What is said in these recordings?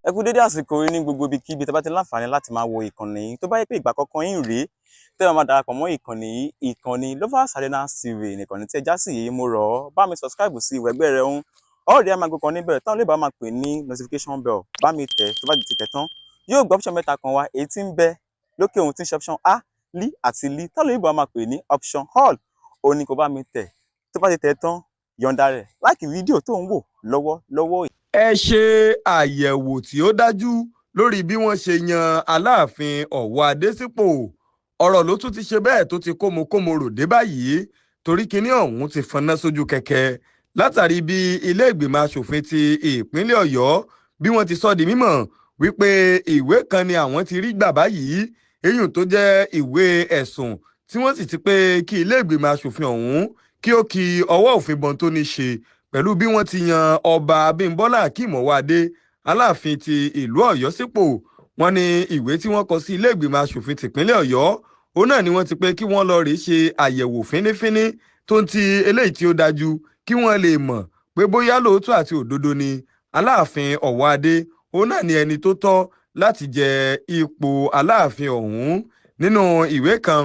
Ẹ kú dédé àsìkò yìí ní gbogbo ibikíbi tẹ́ bá ti láǹfààní láti máa wo ìkànnì yìí. Tó bá yẹ pé ìgbà àkọ́kọ́ yín rèé tẹ́ máa darapọ̀ mọ́ ìkànnì yìí, ìkànnì Lovers Arena TV nìkànnì tí ẹ já sí yìí. Mo rọ̀ ọ́ bá mi subscribe sí ìwé ẹgbẹ́ rẹ ń ọ̀rẹ́ ẹ máa gbé kan níbẹ̀ táwọn olóògbé máa pè ní notification bell. Bá mi tẹ̀ tó bá ti tẹ̀ tán yóò gbọ́ option mẹ́ta kan wá, èyí tí ń bẹ lókè ohun tí ń ṣe option A, Li àti Li táwọn olóògbé máa pè ní option all. Ó ní kó bá mi tẹ̀ tó bá ti tẹ̀ tán yọ̀ǹda rẹ̀ láìkì fídíò tó ń wò lọ́wọ́lọ́wọ́. Ẹ ṣe àyẹ̀wò tí ó dájú lórí bí wọ́n ṣe yan Aláàfin Ọ̀wọ̀ Adé sípò. Ọ̀rọ̀ ló tún ti ṣe bẹ́ẹ̀ tó ti kómokómo ròdé báyìí torí kinní ọ̀hún ti fọnná sójú kẹ̀kẹ́ látàrí bí ilé ìgbìmọ̀ asòfin ti ìpínlẹ̀ Ọ̀yọ́ bí wọ́n ti sọ di mímọ̀ wípé ìwé kan ni àwọn ti rí gbà báyìí, èyí tó jẹ́ ìwé ẹ̀sùn tí wọ́n sì ti pé kí ilé ìgbìmọ̀ asòfin ọ̀hún kí ó ki ọwọ́ òfin bọ̀n tó ní ṣe pẹ̀lú bí wọ́n ti yan ọba Abímbọ́lá Akeem Ọ̀wọ̀ Adé Aláàfin ti ìlú Ọ̀yọ́ sípò. Wọ́n ní ìwé tí wọ́n kọ sí ilé ìgbìmọ̀ asòfin tìpínlẹ̀ Ọ̀yọ́ òun náà ni wọ́n ti pé kí wọ́n lọ rèé ṣe àyẹ̀wò fínífíní tó ń ti eléyìí tí ó dájú kí wọ́n lè mọ̀ pé bóyá lóòótọ́ àti òdodo ni Aláàfin Ọ̀wọ̀ Adé òun náà ni ẹni tó tọ́ láti jẹ ipò Aláàfin ọ̀hún. Nínú ìwé kan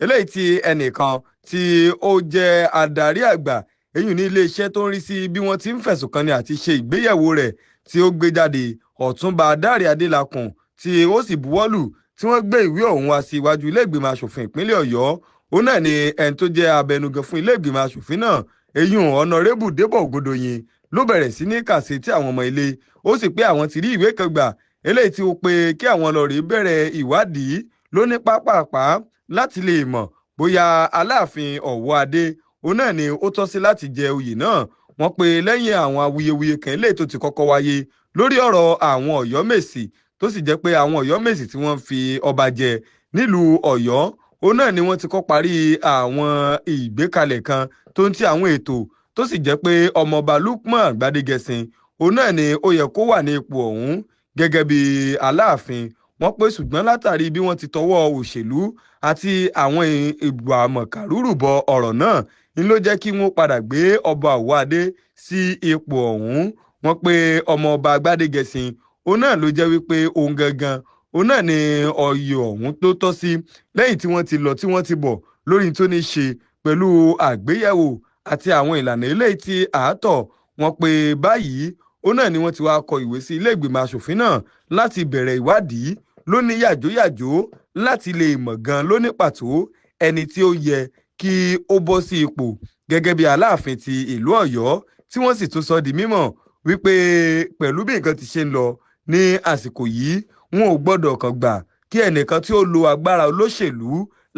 eléyìí tí ẹnìkan tí ó jẹ́ adarí àgbà èyí ní iléeṣẹ́ tó ń rí sí bí wọ́n ti ń fẹ̀sùn kàn ní àti ṣe ìgbéyẹ̀wò rẹ̀ tí ó gbé jáde, Ọ̀túnba Dáre Adélakùn tí ó sì buwọ́lù tí wọ́n gbé ìwé ọ̀hún wá sí iwájú ilé ìgbìmọ̀ asòfin ìpínlẹ̀ Ọ̀yọ́. Òun náà ni ẹni tó jẹ́ abẹnugan fún ilé ìgbìmọ̀ asòfin náà èyí ọ̀nàrẹ́bù Débọ̀ Ògúndòyìn ló bẹ̀rẹ̀ sí ní kàṣe tí àwọn ọmọ ilé ó sì pé àwọn ti rí ìwé kan gbà eléyìí tí ó pé kí àwọn lọ rèé bẹ̀rẹ̀ ìwádìí lóní pápápá láti lè mọ̀ bóyá Aláàfin Ọ̀wọ̀ Adé òun náà ni ó tọ́ sí láti jẹ oyè náà. Wọ́n pé lẹ́yìn àwọn awuyewuye kan eléyìí tó ti kọ́kọ́ wáyé lórí ọ̀rọ̀ àwọn Ọ̀yọ́mèsì tó sì jẹ́ pé àwọn Ọ̀yọ́mèsì tí wọ́n fi ọba jẹ nílùú Ọ̀yọ́ òun náà ni wọ́n ti kọ́ parí àwọn ìgbékalẹ̀ kan tó ń ti àwọn ètò tó sì jẹ́ pé ọmọọba Lukman Gbadegẹṣin òun náà ni ó yẹ kó wà ní ipò ọ̀hún gẹ́gẹ́ bí Aláàfin. Wọ́n pé ṣùgbọ́n látàrí bí wọ́n ti tọwọ́ òṣèlú àti àwọn ìgbà àmọ̀kàrúrù bọ ọ̀rọ̀ náà ń ló jẹ́ kí wọ́n padà gbé ọba Ọ̀wọ̀ Adé sí ipò ọ̀hún. Wọ́n pé ọmọọba Gbadegẹṣin òun náà ló jẹ́ wípé òun gangan òun náà ni oyè ọ̀hún tó tọ́ sí lẹ́yìn tí wọ́n ti lọ tí wọ́n ti bọ̀ lórí tó ní ṣe pẹ̀lú àgbéyẹ̀wò àti àwọn ìlànà eléyìí tí àátọ̀. Wọ́n pé báyìí òun náà ni wọ́n ti wá kọ ìwé sí ilé ìgbìmọ̀ asòfin náà láti bẹ̀rẹ̀ ìwádìí lóní yàjóyàjó láti lè mọ̀ gan lóní pàtó ẹni tí ó yẹ kí ó bọ́ sí ipò gẹ́gẹ́ bí Aláàfin ti ìlú Ọ̀yọ́, tí wọ́n sì tún sọ di mímọ̀ wípé pẹ̀lú bí nǹkan ti ṣe ń lọ ní àsìkò yìí wọn ò gbọ́dọ̀ kàn gbà kí ẹnìkan tí ó lo agbára olóṣèlú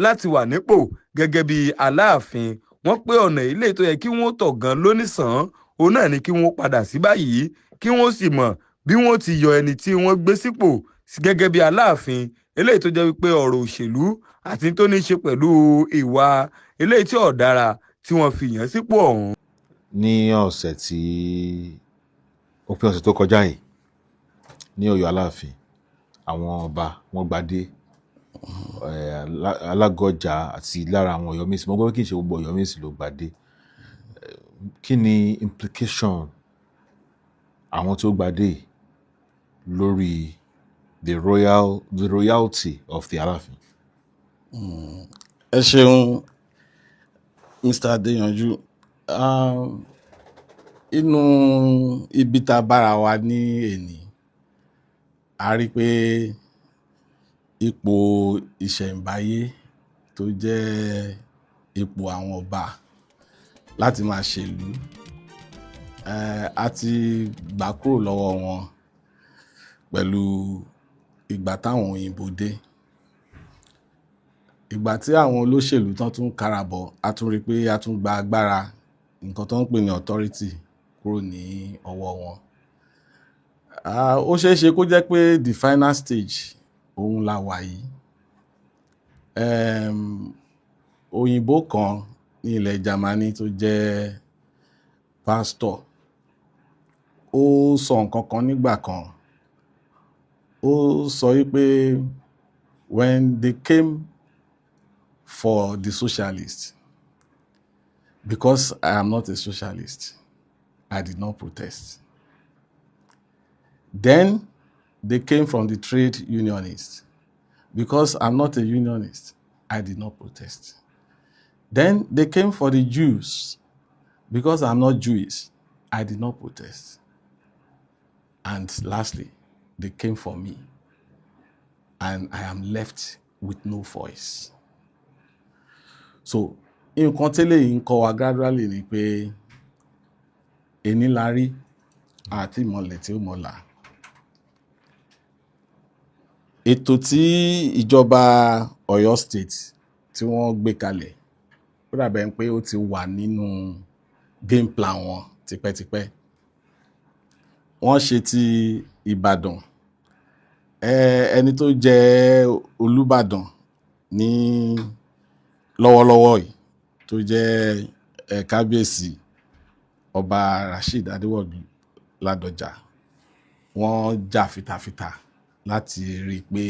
láti wà nípò gẹ́gẹ́ bí Aláàfin. Wọ́n pé ọ̀nà ilé tó yẹ kí wọ́n tọ̀ gan lónìsàn òun náà ni kí wọ́n padà sí báyìí kí wọ́n sì mọ̀ bí wọ́n ti yọ ẹni tí wọ́n gbé sípò gẹ́gẹ́ bí Aláàfin eléyìí tó jẹ́ wípé ọ̀rọ̀ òṣèlú àti tó ní ṣe pẹ̀lú ìwà eléyìí tí ó dára tí wọ́n fi yàn sípò ọ̀hún. Ní ọ̀sẹ̀ tí òpin ọ̀sẹ̀ tó kọjá yìí ní Ọ̀yọ́ Aláàfin àwọn ọba wọn gbadé Alágọjà àti lára àwọn Ọ̀yọ́mèsì. Mo gbọ́ pé kì í ṣe gbogbo Ọ̀yọ́mèsì ló gbadé. Kí ni implication àwọn tó gbadé lórí the royalty of the Alaafin? Ẹ ṣeun Mr. Adéyanjú. Inú ibi tá a bára wa ní èní a rí pé ipò ìṣẹ̀ǹbáyé tó jẹ́ ipò àwọn ọba láti máa ṣèlú a ti gbà kúrò lọ́wọ́ wọn pẹ̀lú ìgbà táwọn òyìnbó dé. Ìgbà tí àwọn olóṣèlú tán tún karabọ̀, a tún rí pé a tún gba agbára nǹkan tó ń pè ní authority kúrò ní ọwọ́ wọn. Ó ṣeé ṣe kó jẹ́ pé the final stage òun la wà yìí. Òyìnbó kan ní ilẹ̀ Germany tó jẹ́ pastor, ó sọ nǹkan kan nígbà kan. Ó sọ wípé when they came for the socialists, because I am not a socialist, I did not protest. Then they came from the trade unionists. Because I'm not a unionist, I did not protest. Then they came for the Jews. Because I'm not Jewish, I did not protest. And lastly, they came for me. And I am left with no voice. So, nǹkan tẹ́lẹ̀ yìí ń kọ́ wa gradually ni pé ení la rí àti ìmọ̀lẹ̀ tí ó mọ̀la. Ètò tí ìjọba Ọ̀yọ́ State tí wọ́n gbé kalẹ̀, ó dàbẹ̀ pé ó ti wà nínú game plan wọn tipẹ́tipẹ́. Wọ́n ṣe ti Ìbàdàn. Ẹni tó jẹ́ Olúbàdàn ní lọ́wọ́lọ́wọ́ yìí tó jẹ́ kábíyèsí ọba Rasheed Adéwọ̀lú Ládọjà, wọ́n jà fitafita láti rí i pé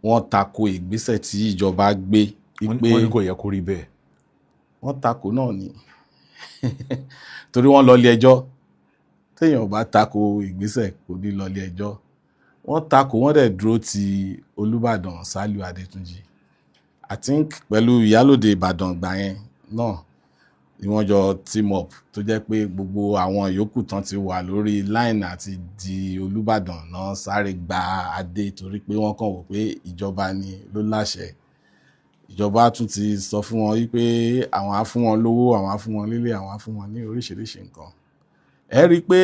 wọ́n tako ìgbésẹ̀ tí ìjọba gbé. Wọ́n ní kò yẹ kó rí bẹ́ẹ̀. Wọ́n tako náà ni torí wọ́n lọ ilé ẹjọ́. Téèyàn ò bá tako ìgbésẹ̀ kò ní lọ ilé ẹjọ́. Wọ́n tako, wọ́n dẹ̀ dúró ti Olúbàdàn Sálíù Adétúnjì. I think pẹ̀lú ìyálòde Ìbàdàn ìgbà yẹn náà ni wọ́n jọ team up tó jẹ́ pé gbogbo àwọn yòókù tán ti wà lórí line àti di Olúbàdàn náà sáré gba adé torí pé wọ́n kàn wò pé ìjọba ni ló láṣẹ. Ìjọba tún ti sọ fún wọn wípé àwọn á fún wọn lówó, àwọn á fún wọn lílé, àwọn á fún wọn ní oríṣiríṣi nǹkan. Ẹ rí i pé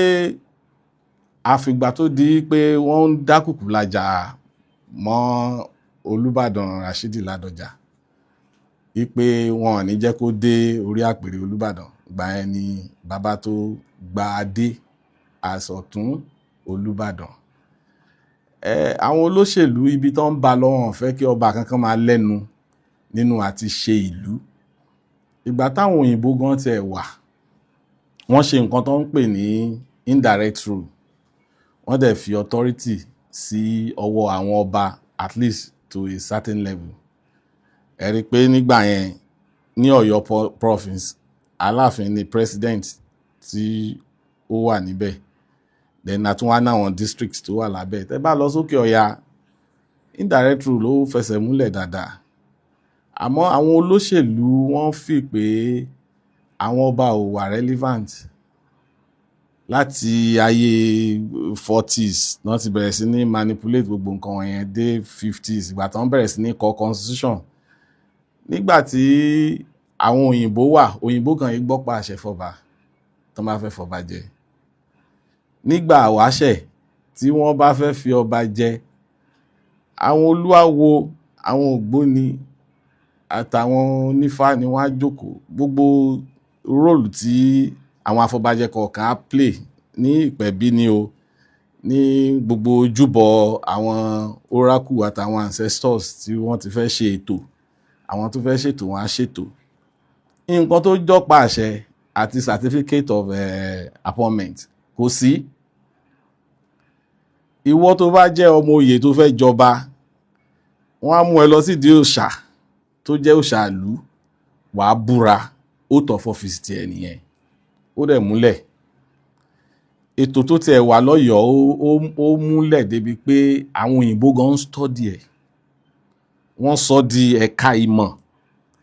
àfìgbà tó di pé wọ́n ń dákùkù lajà mọ́ Olúbàdàn Rasheed Ládọjà wípé wọn ò ní jẹ́ kó dé orí àpèrè Olúbàdàn, ìgbà yẹn ni bàbá tó gba adé àsọ̀tún Olúbàdàn. Àwọn olóṣèlú ibi tó ń ba lọ, wọn fẹ́ kí ọba kankan máa lẹ́nu nínú àti ṣe ìlú. Ìgbà táwọn òyìnbó gan tiẹ̀ wà, wọ́n ṣe nǹkan tó ń pè ní indirect rule. Wọ́n dẹ̀ fi authority sí ọwọ́ àwọn ọba at least to a certain level. Ẹ rí i pé nígbà yẹn ní Ọ̀yọ́ province, Alaafin ni president tí ó wà níbẹ̀. Then àtúnwá náwọn district tó wà lábẹ́. Tẹ́ bá lọ sókè Ọya, indirect rule ló fẹsẹ̀ múlẹ̀ dáadáa. Àmọ́ àwọn olóṣèlú wọ́n fi pé àwọn ọba ò wà relevant. Láti ayé 40s náà ti bẹ̀rẹ̀ sí ní manipulate gbogbo nǹkan wọ̀nyẹn dé 50s ìgbà tí wọ́n bẹ̀rẹ̀ sí ní kọ constitution. Nígbà tí àwọn òyìnbó kan yìí gbọ́ pa àṣẹ fọba tó máa fẹ́ fọba jẹ. Nígbà àwáṣẹ̀ tí wọ́n bá fẹ́ fi ọba jẹ, àwọn olúawo, àwọn ògbóni àtàwọn onífá ni wọ́n á jókòó. Gbogbo róòlù tí àwọn afọbajẹ kọ̀ọ̀kan á play ní ìpẹ̀bí ni o, ní gbogbo ojúbọ àwọn oracle àtàwọn ancestors tí wọ́n ti fẹ́ ṣe ètò, àwọn tó fẹ́ ṣètò wọn á ṣètò. Nǹkan tó jọ́pa àṣẹ àti certificate of appointment kò sí. Ìwọ tó bá jẹ́ ọmọ oyè tó fẹ́ jọba, wọ́n á mú ẹ lọ sídìí òòṣà tó jẹ́ òòṣà ìlú, wàá búra, oath of office tiẹ̀ nìyẹn. Ó dẹ̀ múlẹ̀. Ètò tó tiẹ̀ wà lọ́yọ̀ọ́ ó múlẹ̀ débi pé àwọn òyìnbó gan ń study ẹ̀. Wọ́n sọ di ẹ̀ka ìmọ̀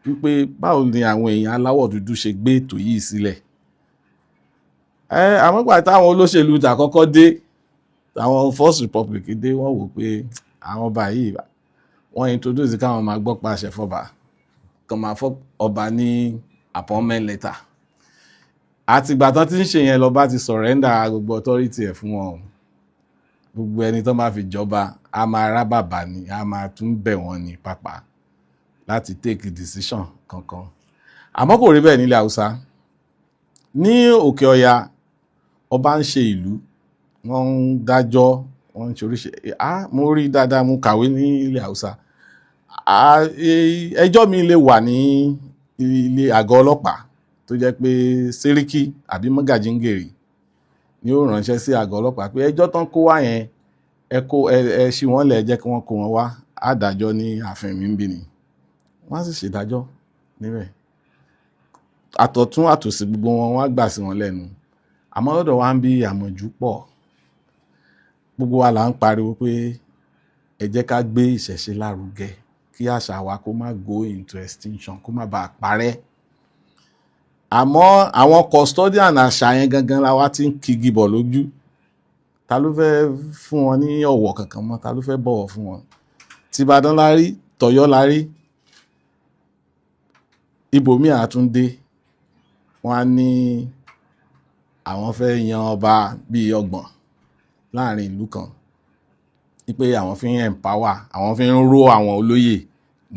wípé báwo ni àwọn èèyàn aláwọ̀ dúdú ṣe gbé ètò yìí sílẹ̀. Àmọ́ gbà táwọn olóṣèlú tàkọ́kọ́ dé, àwọn First Republic dé, wọ́n wò pé àwọn ọba yìí wọ́n introduce káwọn máa gbọ́ pa àṣẹ fọba, kan máa fọ́ ọba ní appointment letter. àtìgbà tán tí ń ṣe yẹn lọ́ba ti surrender gbogbo authority ẹ̀ fún wọn. Gbogbo ẹni tó máa fi jọba a máa rá bàbá ni, a máa tún bẹ̀ wọ́n ní pàpà láti take decision kankan. Àmọ́ kò rí bẹ́ẹ̀ nílẹ̀ Haúsá. Ní Òkè Ọya ọba ń ṣe ìlú, wọ́n ń dájọ́, wọ́n ń ṣe oríṣiríṣi. Mo rí dáadáa, mo kàwé ní ilẹ̀ Haúsá. Ẹjọ́ mi lè wà ní ilé àgọ́ ọlọ́pàá tó jẹ́ pé Sẹ́ríkì àbí Mọ́gàjíǹgèrè ni ó ránṣẹ́ sí àgọ́ ọlọ́pàá pé ẹjọ́ tán kó wá yẹn ẹ ṣí wọ́n lẹ̀, jẹ́ kí wọ́n kó wọn wá, àdájọ́ ní ààfin mi ń bí ni. Wọ́n sì ṣèdájọ́ níbẹ̀. Àtọ̀tún àtòsí gbogbo wọn wá gbà sí wọn lẹ́nu. Àmọ́ lọ́dọ̀ wa ń bí àmọ̀jù pọ̀. Gbogbo wa là ń pariwo pé ẹ jẹ́ ká gbé ìṣẹ̀ṣe lárugẹ kí àṣà wa kó má go into extinction, kó má bàa parẹ́. Àmọ́ àwọn custodian àṣà yẹn gangan la wá ti ń kigi bọ̀ lójú. Ta ló fẹ́ fún wọn ní ọ̀wọ̀ kankan mọ́? Ta ló fẹ́ bọ̀wọ̀ fún wọn? Tìbàdàn la rí, tọ̀yọ́ la rí, ibòmíì àtúndé. Wọ́n á ní àwọn fẹ́ yan ọba bíi 30 láàrin ìlú kan. Wípé àwọn fi ń empower, àwọn fi ń ró àwọn olóyè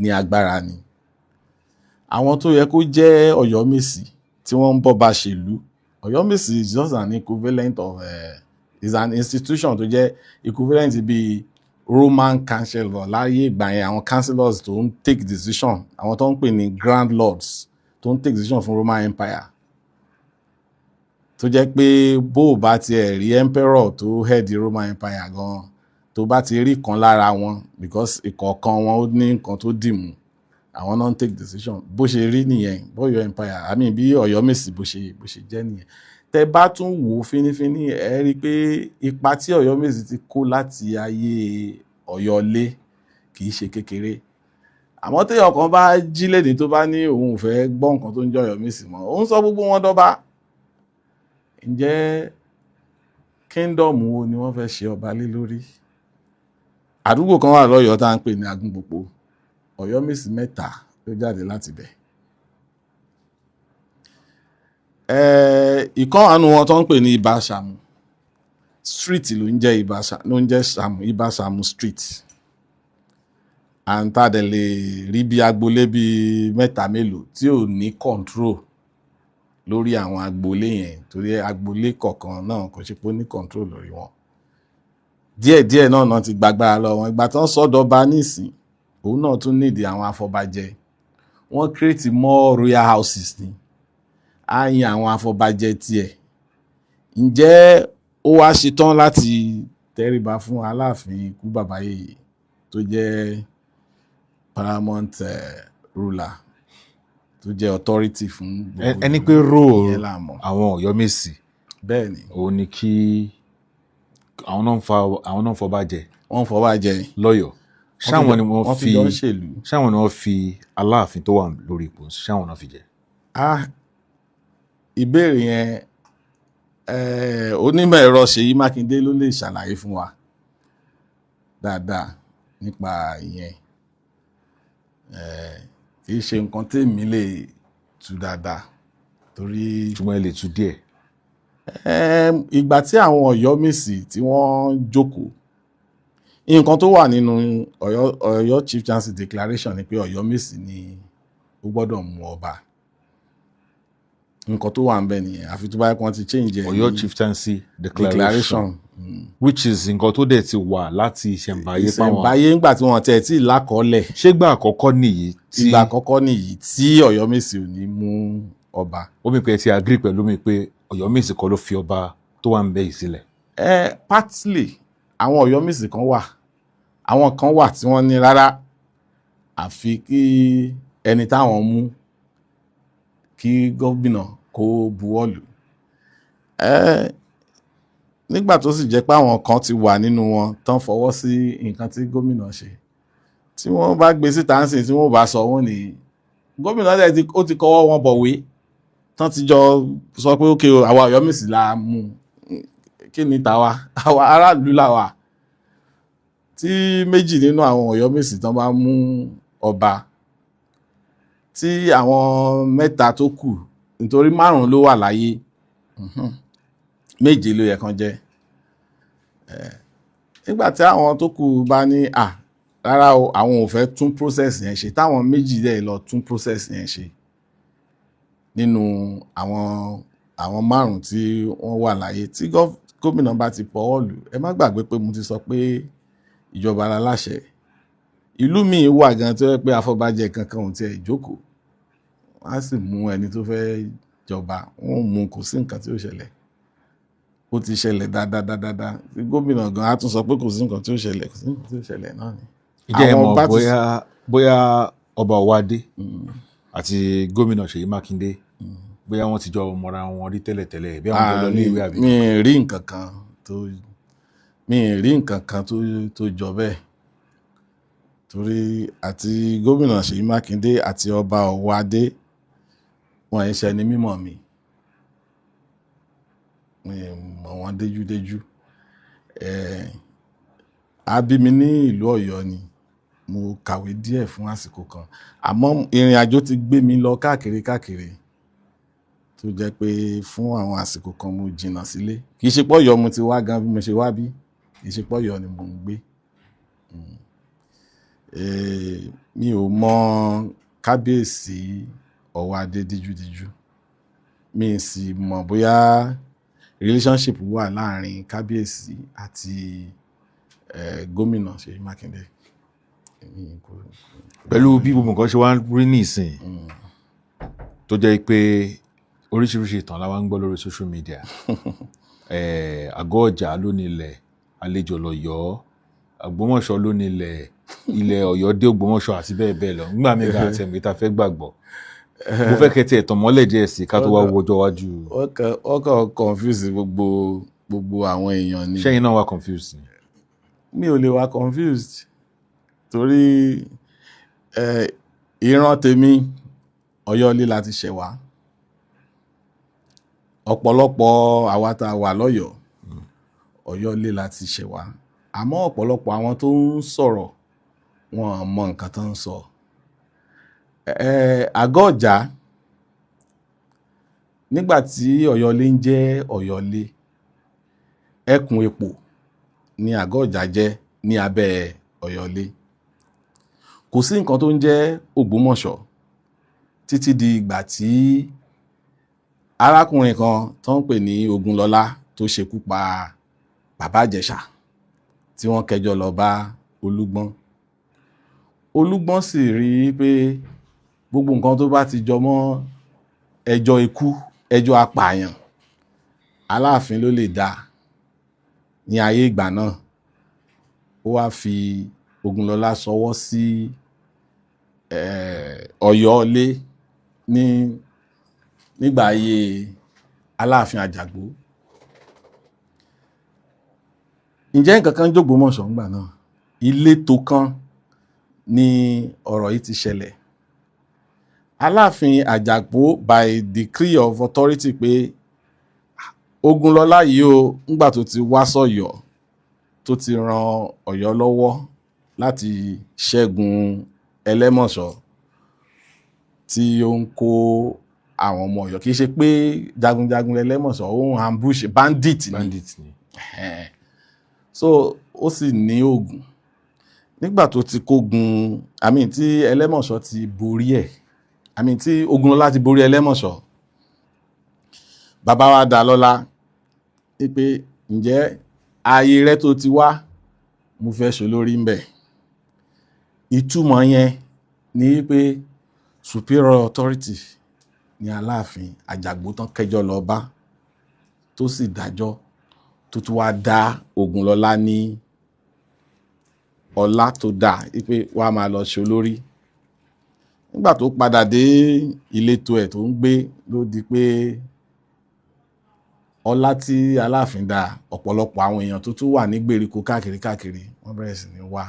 ní agbára ni. Àwọn tó yẹ kó jẹ́ Ọ̀yọ́mèsì tí wọ́n ń bọ́ba ṣèlú. Ọ̀yọ́mèsì is just an equivalent of is an institution tó jẹ́ equivalent bíi Roman chancellor láyé ìgbà yẹn. Àwọn councillors tó ń take decision, àwọn tó ń pè ní grand lords tó ń take decision fún Roman Empire. Tó jẹ́ pé bó o bá tiẹ̀ rí emperor tó head the Roman Empire gan, tó bá ti rí kan lára wọn, because ìkọ̀ọ̀kan wọn ó ní nǹkan tó dìmú, àwọn náà ń take decision. Bó ṣe rí nìyẹn, bọ́yọ̀ empire, bí Ọ̀yọ́mèsì bó ṣe jẹ́ nìyẹn. Tẹ́ bá tún wò fínífíní, ẹ rí pé ipa tí Ọ̀yọ́mèsì ti kó láti ayé Ọ̀yọ́lé kì í ṣe kékeré. Àmọ́ téèyàn kan bá jí lédè tó bá ní òun ò fẹ́ gbọ́ nǹkan tó ń jẹ́ Ọ̀yọ́mèsì mọ́, òun sọ gbogbo wọn dọ́ba. Ǹjẹ́ kingdom wo ni wọ́n fẹ́ ṣe ọba lé lórí? Àdúgbò kan wà lọ́yọ̀ọ́ tá à ń pè ní Agúnpòpó. Ọ̀yọ́mèsì 3 ló jáde láti bẹ̀. Ìkan àánú wọn tó ń pè ní Ibà Ṣàmù street ló ń jẹ́ Ṣàmù, Ibà Ṣàmù street. Àǹtàdẹ̀ lè rí bí agboolé bí 3 mélòó tí ò ní control lórí àwọn agboolé yẹn, torí agboolé kọ̀ọ̀kan náà kò ṣe pé ó ní control lórí wọn. Díẹ̀díẹ̀ náà ti gbàgbára lọ wọn. Ìgbà tán sọ́dọ̀ba nísìn, òun náà tún nídi àwọn afọbajẹ. Wọ́n create more royal houses ni. Á yan àwọn afọbajẹ tiẹ̀. Ǹjẹ́ ó wá ṣetán láti tẹríba fún Aláàfin ikú bàbá yèyé tó jẹ́ paramount ruler, tó jẹ́ authority fún gbogbo ẹni pé role ìyẹn là mọ̀. àwọn Ọ̀yọ́mèsì Bẹ́ẹ̀ ni. òun ni kí àwọn náà ń fọba jẹ Wọ́n fọba jẹ lọ́yọ̀ọ́. Ṣáwọn ni wọ́n fi jọ ń ṣèlú. ṣáwọn ni wọ́n fi Aláàfin tó wà lórí ipò, ṣáwọn náà fi jẹ? Ìbéèrè yẹn onímọ̀ ẹ̀rọ Ṣèyí Mákindé ló lè ṣàlàyé fún wa dáadáa nípa ìyẹn. Kì í ṣe nǹkan tèmi lè tú dáadáa, torí ṣùgbọ́n ẹ lè tú díẹ̀. ìgbà tí àwọn Ọ̀yọ́mèsì tí wọ́n jókòó, nǹkan tó wà nínú Ọ̀yọ́ Chieftaincy Declaration ni pé Ọ̀yọ́mèsì ni ó gbọ́dọ̀ mú ọba. Nǹkan tó wà ń bẹ nìyẹn, àfi tó bá yẹ kí wọ́n ti change ẹ̀ ní Ọ̀yọ́ Chieftaincy Declaration. Which is nǹkan tó dẹ̀ ti wà láti ìṣẹ̀ǹbáyé páwọn. Ìṣẹ̀ǹbáyé ńgbà tí wọ́n tẹ̀ tí lákọọ́lẹ̀. Ṣégbà àkọ́kọ́ nìyí tí Ìgbà àkọ́kọ́ nìyí tí Ọ̀yọ́mèsì ò ní mú ọba. ó mi pé ẹ ti agree pẹ̀lú mi pé Ọ̀yọ́mèsì kọ́ ló fi ọba tó wà ń bẹ yìí sílẹ̀. Partly àwọn Ọ̀yọ́mèsì kan wà, àwọn kan wà tí wọ́n ní rárá, àfi kí ẹni táwọn mú kí gómìnà kó buwọ́lù. Nígbà tó sì jẹ́ pé àwọn kan ti wà nínú wọn tán fọwọ́ sí nǹkan tí gómìnà ṣe, tí wọ́n bá gbé síta ń sìn, tí wọ́n bá sọ wọ́n ní gómìnà ó ti kọ́wọ́ wọn bọ̀wé tán ti jọ sọ pé ókè àwa Ọ̀yọ́mèsì la mú, kí ni tàwa, àwa aráàlú làwà. Tí méjì nínú àwọn Ọ̀yọ́mèsì tán bá mú ọba, tí àwọn 3 tó kù, nítorí 5 ló wà láyé méje ló yẹ kán jẹ́. Nígbà tí àwọn tó kù bá ní rárá o, àwọn ò fẹ́ tún process yẹn ṣe, táwọn méjì dẹ̀ lọ tún process yẹn ṣe nínú àwọn márùn tí wọ́n wà láyé, tí gómìnà bá ti fọwọ́ lù, ẹ má gbàgbé pé mo ti sọ pé ìjọba aláṣẹ. Ìlú míì wà gan tó yẹ pé afọbajẹ kankan ò tiẹ̀ jókòó, wọ́n á sì mú ẹni tó fẹ́ jọba, wọ́n mú kò sí nǹkan tí ó ṣẹlẹ̀. Ó ti ṣẹlẹ̀ dáadáa tí gómìnà gan á tún sọ pé kò sí nǹkan tí ó ṣẹlẹ̀, kò sí nǹkan tí ó ṣẹlẹ̀ náà ni. Ǹjẹ́ ẹ mọ̀ bóyá ọba Iwadi àti gómìnà Ṣèyí Mákindé bóyá wọ́n ti jọ mọ̀ra wọn rí tẹ́lẹ̀tẹ́lẹ̀ bí àwọn jọ lọ ní ìwé àbí? Mi ì rí nǹkan kan tó jọ bẹ́ẹ̀, torí àti gómìnà Ṣèyí Mákindé àti ọba Iwadi wọn ẹ̀ ṣẹni mímọ̀ mi mọ̀ wọ́n déjúdéjú. A bí mi ní ìlú Ọ̀yọ́ ni, mo kàwé díẹ̀ fún àsìkò kan, àmọ́ ìrìn àjò ti gbé mi lọ káàkiri tó jẹ́ pé fún àwọn àsìkò kan mo jìnnà sílé. Kì í ṣe pọ́yọ́ mo ti wá gan bí mo ṣe wá bí, kì í ṣe pọ́yọ́ ni mo ń gbé. Mi ò mọ kábíyèsí Ọwádé díjúdíjú, mi sì mọ̀ bóyá relationship wà láàrin kábíyèsí àti gómìnà Ṣèyí Mákindé. Pẹ̀lú bí gbogbo nǹkan ṣe wá rí nísìn tó jẹ́ pé oríṣiríṣi ìtàn la wá ń gbọ́ lórí social media. Àgọ́ Ọ̀jà ló nílẹ̀, àlejò lọ́yọ́, Ògbómọ̀ṣọ́ ló nílẹ̀, ilẹ̀ Ọ̀yọ́ dé Ògbómọ̀ṣọ́ àti bẹ́ẹ̀ bẹ́ẹ̀ lọ. Nígbà míì gan àti ẹ̀mí ta fẹ́ gbàgbọ́. Mo fẹ́ kẹ́ tí ẹ̀tàn mọ́lẹ̀ díẹ̀ sí ká tó wá wọjọ́ wájú. Ọkọ̀ confuse gbogbo àwọn èèyàn ni. Ṣẹ́yìn náà wá confused ni? Mi ò lè wá confused torí ìran tèmi Ọ̀yọ́ ilé láti ṣẹ̀ wá. Ọ̀pọ̀lọpọ̀ àwa tá a wà lọ́yọ̀ọ́ Ọ̀yọ́ ilé láti ṣẹ̀ wá, àmọ́ ọ̀pọ̀lọpọ̀ àwọn tó ń sọ̀rọ̀ wọn mọ nǹkan tó ń sọ. Àgọ́ Ọ̀jà nígbà tí Ọ̀yọ́ ilé ń jẹ́ Ọ̀yọ́ ilé, ẹkùn Èpò ni Àgọ́ Ọ̀jà jẹ́ ní abẹ́ Ọ̀yọ́ ilé. Kò sí nǹkan tó ń jẹ́ Ògbómọ̀ṣọ́ títí di ìgbà tí arákùnrin kan tó ń pè ní Ògúnlọlá tó ṣekú pa bàbá Ìjẹ̀ṣà tí wọ́n kẹjọ lọ bá Olúgbọ́n. Olúgbọ́n sì rí pé gbogbo nǹkan tó bá ti jọ mọ́ ẹjọ́ ikú, ẹjọ́ apààyàn, Aláàfin ló lè dá ní ayé ìgbà náà. Ó wá fi Ògúnlọlá sọwọ́ sí Ọ̀yọ́ ilé nígbà ayé Aláàfin Àjàgbó. Ǹjẹ́ nǹkan kan jògbómọ̀ṣọ́ ńgbà náà? Ìletò kan ni ọ̀rọ̀ yìí ti ṣẹlẹ̀. Aláàfin Àjàgbó by decree of authority pé Ògúnlọlá yìí o, ńgbà tó ti wá sọ́yọ́ tó ti ran Ọ̀yọ́ lọ́wọ́ láti ṣẹ́gun Ẹlẹ́mọ̀ṣọ́ tí ó ń kó àwọn ọmọ Ọ̀yọ́, kì í ṣe pé jagunjagun Ẹlẹ́mọ̀ṣọ́, ó ń ambush bandit ni. So ó sì ní oògùn. Nígbà tó ti kógun, tí Ẹlẹ́mọ̀ṣọ́ ti borí ẹ̀, tí Ògúnlọlá ti borí Ẹlẹ́mọ̀ṣọ́, bàbá wa dá lọ́lá pé ǹjẹ́ ààyè rẹ tó ti wá, mo fẹ́ ṣolórí ńbẹ̀. Ìtumọ̀ yẹn ni pé superior authority ni Aláàfin Àjàgbó tán kẹjọ lọ bá, tó sì dájọ́ tó tún wá dá Ògúnlọlá ní ọlá tó dá pé wàá máa lọ ṣolórí. Nígbà tó padà dé ìletò ẹ̀ tó ń gbé, ló di pé ọlá tí Aláàfin dá, ọ̀pọ̀lọpọ̀ àwọn èèyàn tó tún wà ní gbèríko káàkiri wọ́n bẹ̀rẹ̀ sí ní wá.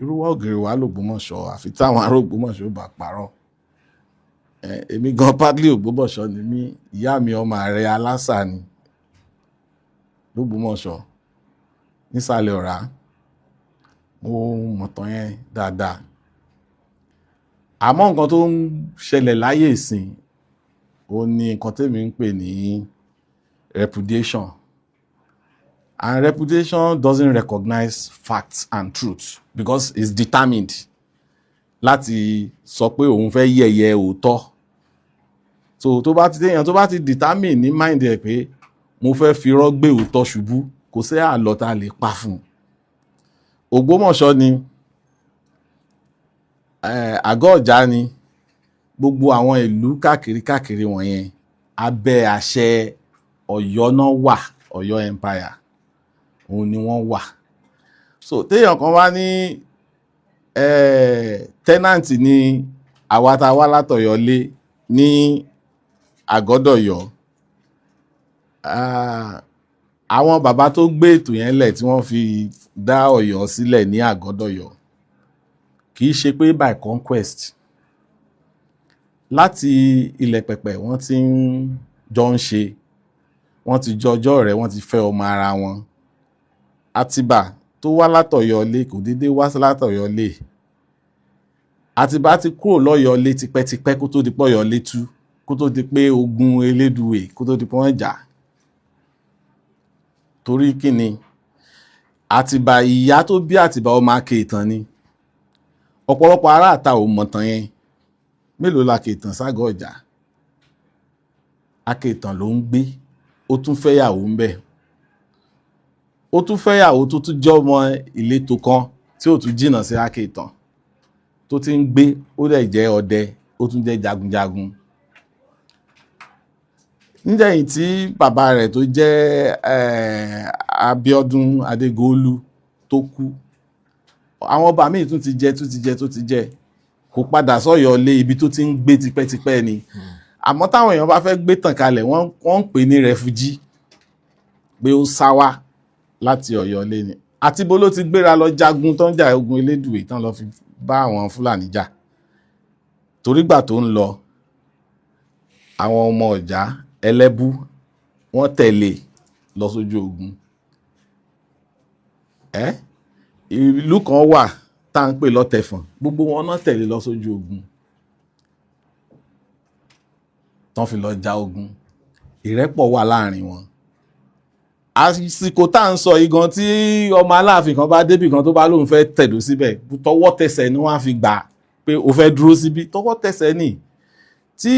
Irú wa ògiri wa l'Ògbómọ̀ṣọ́, àfi táwọn ará Ògbómọ̀ṣọ́ bá parọ́. Èmi gan partly Ògbómọ̀ṣọ́ ni mí, ìyá mi ọmọ Ààrẹ Aláṣà ni l'Ògbómọ̀ṣọ́ nísàlẹ̀ Ọ̀rá. Mo mọ̀tàn yẹn dáadáa. Àmọ́ nǹkan tó ń ṣẹlẹ̀ láyé ìsìn ó ní nǹkan tèmi ń pè ní repudiation. And repudiation doesn't recognize facts and truth because it's determined láti sọ pé òun fẹ́ yẹ̀yẹ́ òótọ́. So tó bá ti determine ní mind ẹ̀ pé mo fẹ́ fi irọ́ gbé òótọ́ ṣubú, kò sí àlọ́ tá a lè pa fún. Ògbómọ̀ṣọ́ ni, àgọ́ ọ̀já ni, gbogbo àwọn ìlú káàkiri wọ̀nyẹn abẹ́ àṣẹ Ọ̀yọ́ náà wà, Ọ̀yọ́ empire òun ni wọ́n wà. So téèyàn kan wá ní tenant ni àwa tá wá látọ̀yọ́ lé ní Àgọ́dọ̀yọ́, àwọn bàbá tó gbé ètò yẹn lẹ̀ tí wọ́n fi dá Ọ̀yọ́ sílẹ̀ ní Àgọ́dọ̀yọ́ kì í ṣe pé by conquest. Láti ilẹ̀ pẹ̀pẹ̀ wọ́n ti ń jọ ń ṣe, wọ́n ti jọjọ́ rẹ̀, wọ́n ti fẹ́ ọmọ ara wọn. Àtìbà tó wá látọ̀yọ́ lé kò déédéé wá sí látọ̀yọ́ lé. Àtìbà ti kúrò lọ́yọ́ lé tipẹ́tipẹ́ kó tó di pé Ọ̀yọ́ lé tú, kó tó di pé ogun Elédùwè kó tó di pé wọ́n jà. Torí kí ni? Àtìbà, ìyá tó bí Àtìbà ọmọ Akéètàn ni. Ọ̀pọ̀lọpọ̀ ará àta ò mọ̀tàn yẹn. Mélòó la Akéètàn ságọ́ ọ̀jà? Akéètàn ló ń gbé, ó tún fẹ́yàwó ń bẹ̀. Ó tún fẹ́yàwó tó tún jẹ́ ọmọ ìletò kan tí ó tún jìnnà sí Akéètàn tó ti ń gbé, ó dẹ̀ jẹ́ ọdẹ, ó tún jẹ́ jagunjagun. Níjẹ̀yìn tí bàbá rẹ̀ tó jẹ́ Abíọ́dún Adégòólú tó kú, àwọn ọba míì tún ti jẹ kò padà sọ́yọ́ lé, ibi tó ti ń gbé tipẹ́tipẹ́ ni. Àmọ́ táwọn èèyàn bá fẹ́ gbé tàn kalẹ̀, wọ́n ń pè ní refugee, pé ó sá wá láti Ọ̀yọ́ lé ni. Àti bó ló ti gbéra lọ jagun tó ń jà ogun Elédùwè tán lọ fi bá àwọn Fúlàní jà. Torígbà tó ń lọ, àwọn ọmọ Ọ̀já Ẹlẹ́bú wọ́n tẹ̀lé lọ sójú ogun. Ìlú kan wà tá ń pè lọ́tẹ̀fọ̀n, gbogbo wọn náà tẹ̀lé lọ sójú ogun tán fi lọ ja ogun. Ìrẹ́pọ̀ wà láàrin wọn. Àsìkò tá ń sọ yìí gan, tí ọmọ Aláàfin kan bá débì kan tó bá lóun fẹ́ tẹ̀dó síbẹ̀, tọwọ́ tẹsẹ̀ ni wọ́n á fi gbà pé ó fẹ́ dúró síbí, tọwọ́ tẹsẹ̀ ni. Tí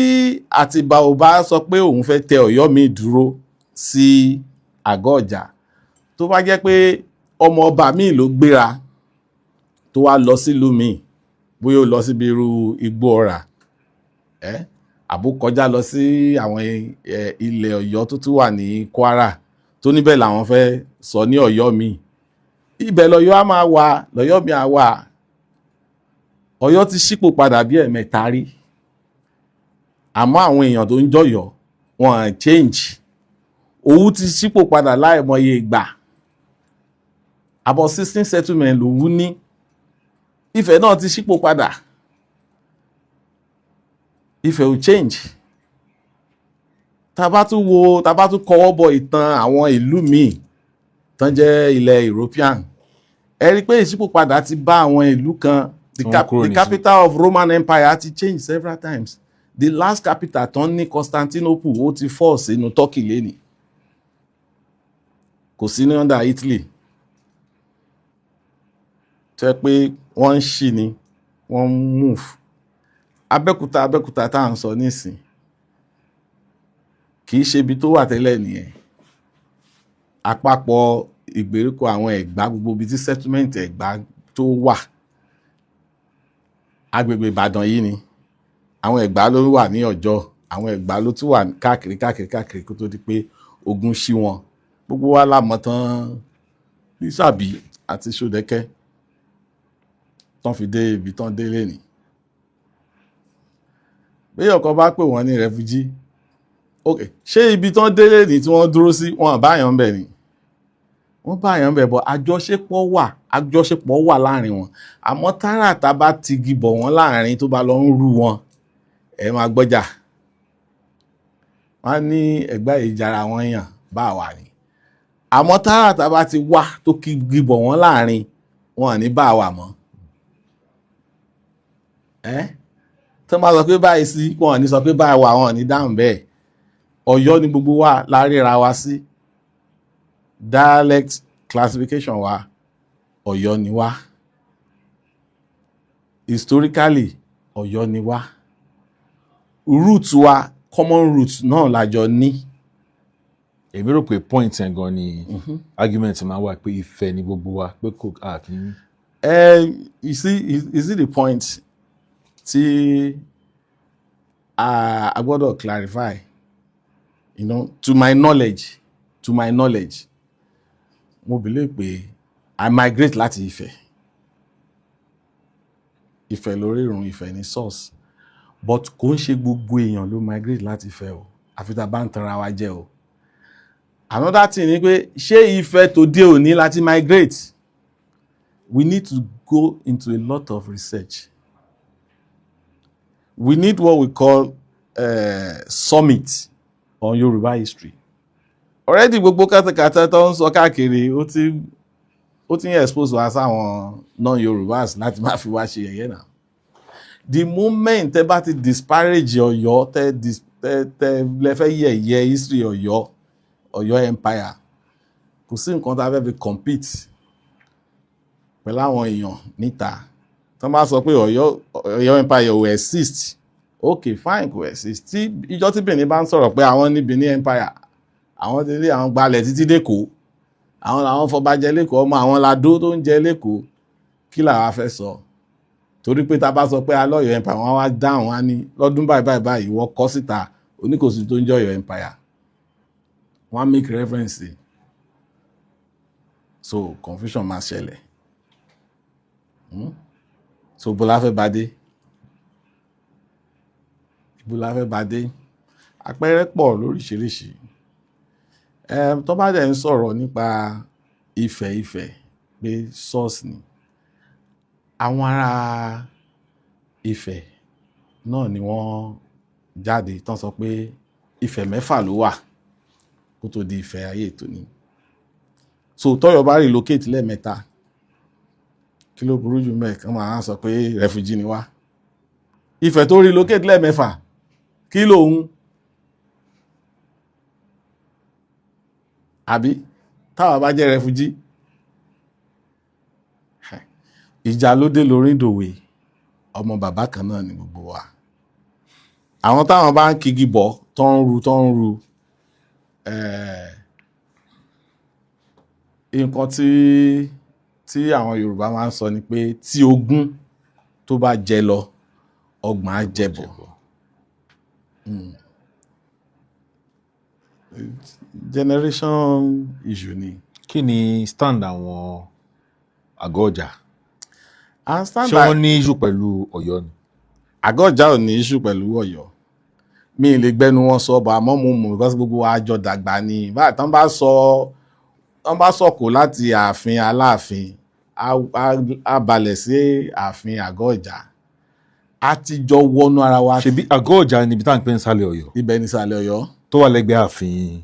Àtìbà ò bá sọ pé òun fẹ́ tẹ Ọ̀yọ́ mi dúró sí àgọ́ ọ̀jà, tó bá jẹ́ pé ọmọ ọba míì ló gbéra tó wá lọ sílùú míì, bóyá ó lọ síbi irú Igbó Ọrà, àbó kọjá lọ sí àwọn ilẹ̀ Ọ̀yọ́ tó tún wà ní Kwara tó níbẹ̀ làwọn fẹ́ sọ ní Ọ̀yọ́ mi, ibẹ̀ lọ́yọ́ á máa wà, lọ́yọ́ mi á wà. Ọ̀yọ́ ti ṣípò padà bí ẹ̀mẹ́ta rí, àmọ́ àwọn èèyàn tó ń jọ̀yọ́ wọn à change. Òwu ti ṣípò padà láìmọye ìgbà. About 16 settlement l'Òwu ní. Ifẹ̀ náà ti ṣípò padà. Ifẹ̀ ò change. Tá bá tún kọwọ́ bọ ìtàn àwọn ìlú míì tán jẹ́ ilẹ̀ European, ẹ rí pé ìṣípò padà ti bá àwọn ìlú kan. The capital of Roman Empire ti change several times. The last capital tán ní Constantinople ó ti fall sínú Turkey lénìí. Kò sí ní under Italy. Tó yẹ pé wọ́n ń ṣì ní, wọ́n ń move. Abẹ́òkúta tá à ń sọ nísìn, kì í ṣe ibi tó wà tẹ́lẹ̀ nìyẹn. Àpapọ̀ ìgbèríko àwọn Ẹ̀gbá, gbogbo ibi tí settlement Ẹ̀gbá tó wà, agbègbè Ìbàdàn yìí ni. Àwọn Ẹ̀gbá ló wà ní Ọ̀jọ́, àwọn Ẹ̀gbá ló tún wà káàkiri kó tó di pé ogun ṣí wọn. Gbogbo wa la mọ̀ tán Lísàbí àti Ṣódẹ́kẹ́ tán fi dé ibi tán dé lénìí. Bí ọkọ̀ bá pè wọ́n ní refugee, okay, ṣé ibi tán dé lénìí tí wọ́n dúró sí wọn báyàn bẹ̀ ni? Wọ́n báyàn bẹ̀, bọ̀ àjọṣepọ̀ wà láàrin wọn. Àmọ́ tààràtà bá ti gibọ̀ wọ́n láàrin tó bá lọ ń rú wọn, ẹ máa gbọ́jà. Wọ́n ní Ẹ̀gbá ìjara wọn yàn bá wà ní. Àmọ́ tààràtà bá ti wá tó kí gibọ̀ wọ́n láàrin, wọn ní bá wà mọ́. Tó máa sọ pé báyìí sí, wọn ní sọ pé báyìí wà, wọn ní dáhùn bẹ́ẹ̀. Ọ̀yọ́ ni gbogbo wa la ríra wa sí. Dialect classification wa Ọ̀yọ́ ni wá. Historically Ọ̀yọ́ ni wá. Root wa common root náà lájọ ní. èmi rò pé point yẹn gan ni argument máa wà pé Ifẹ̀ ni gbogbo wa pé kò kí. You see the point tí a gbọ́dọ̀ clarify, you know, to my knowledge, mo believe pé I migrate láti Ifẹ̀. Ifẹ̀ lórí ìrùn, Ifẹ̀ ní source, but kò ń ṣe gbogbo èèyàn ló migrate láti Ifẹ̀ o, àfi tá bá ń tanra wa jẹ o. Another thing ni pé ṣé Ifẹ̀ tó dé òní láti migrate? We need to go into a lot of research. We need what we call summit on Yoruba history. Already gbogbo kátàkátà tó ń sọ káàkiri ó ti ń expose wa sáwọn non-Yorubas láti má fi wá ṣe yẹ̀yẹ́ náà. The moment tẹ́ bá ti disparage Ọ̀yọ́, tẹ́ lẹ fẹ́ yẹ̀yẹ́ history Ọ̀yọ́ empire, kò sí nǹkan tá a fẹ́ fi compete pẹ̀lú àwọn èèyàn níta. Tán bá sọ pé Ọ̀yọ́ empire will exist, okay fine, kò exist. Tí ìjọ tí Benin bá ń sọ̀rọ̀ pé àwọn ní Benin empire, àwọn ti lé àwọn gbalẹ̀ títí dẹ́kọ̀ọ́, àwọn làwọn fọbajẹ lẹ́kọ̀ọ́, ọmọ àwọn ladó tó ń jẹ lẹ́kọ̀ọ́, kí làwa fẹ́ sọ? Torí pé tá bá sọ pé alọ́yọ̀ empire, wọ́n wá dáhùn wá ní lọ́dún báyìí ìwọ kọ́ síta oníkòsí tó ń jẹ́ Ọ̀yọ́ empire, wọ́n make reference. So confusion máa ṣẹlẹ̀. So ibo la fẹ́ bá dé? Àpẹẹrẹ pọ̀ lóríṣiríṣi. Tó bá dẹ̀ ń sọ̀rọ̀ nípa Ifẹ̀ pé source ni, àwọn ará Ifẹ̀ náà ni wọ́n jáde tán sọ pé Ifẹ̀ 4 ló wà kó tó di Ifẹ̀ ayé tòní. So tọ́yọ̀ bá relocate lẹ́ẹ̀mẹ́ta, kí ló burú jù mẹ́ kán máa sọ pé refugee ni wá? Ifẹ̀ tó relocate lẹ́ẹ̀mẹ́fà, kí lòun? Àbí táwa bá jẹ́ refugee? Ìjà ló dé lórí ìdòwe, ọmọ bàbá kan náà ni gbogbo wa. Àwọn táwọn bá ń kigi bọ̀ tó ń ru nǹkan tí àwọn Yorùbá máa ń sọ ni pé tí ogún tó bá jẹ lọ, ọgbọ̀n á jẹbọ. Generation issue ni. Kí ni stand àwọn àgọ́ ọjà? Ṣé wọ́n ní issue pẹ̀lú Ọ̀yọ́ ni? Àgọ́ ọjà ò ní issue pẹ̀lú Ọ̀yọ́. Mi lè gbẹnu wọn sọ bọ̀ àmọ́ mo mọ̀ because gbogbo wa jọ dàgbà ni. Báyìí tán bá sọ̀kò láti ààfin Alaafin, a balẹ̀ sí ààfin àgọ́ ọjà. A ti jọ wọnú ara wa. Ṣebí àgọ́ ọjà níbi tá à ń pè ní Sàlẹ̀ Ọ̀yọ́? Ibẹ̀ ni Sàlẹ̀ Ọ̀yọ́. Tó wà lẹ́gbẹ̀ẹ́ ààfin.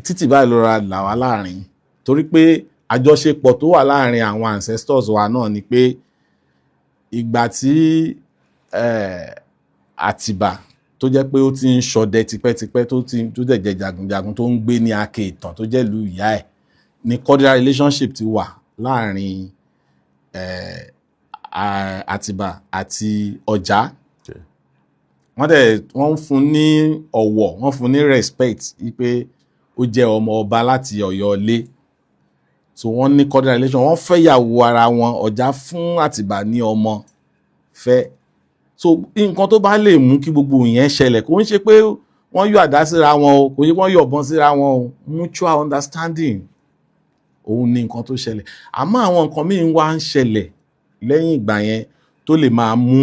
Títì báyìí ló ra là wá láàrin. Torí pé àjọṣepọ̀ tó wà láàrin àwọn ancestors wa náà ni pé ìgbà tí Àtìbà tó jẹ́ pé ó ti ń ṣọdẹ tipẹ́tipẹ́ tó dẹ̀ jẹ́ jagunjagun tó ń gbé ní Ake Ìtàn tó jẹ́ ìlú ìyá ẹ̀, ní cordial relationship ti wà láàrin Àtìbà àti Ọ̀já. Wọ́n fún ní ọ̀wọ̀, wọ́n fún ní respect wípé ó jẹ́ ọmọ ọba láti Ọ̀yọ́ ilé. So wọ́n ní cordial relation, wọ́n fẹ́ yàwó ara wọn. Ọ̀já fún Àtìbà ní ọmọ fẹ́. So nǹkan tó bá lè mú kí gbogbo ìyẹn ṣẹlẹ̀, kò ń ṣe pé wọ́n yọ àdá síra wọn o, kò ṣe wọ́n yọ ọ̀bọ̀n síra wọn o, mutual understanding òun ni nǹkan tó ṣẹlẹ̀. Àmọ́ àwọn nǹkan míì wá ń ṣẹlẹ̀ lẹ́yìn ìgbà yẹn tó lè máa mú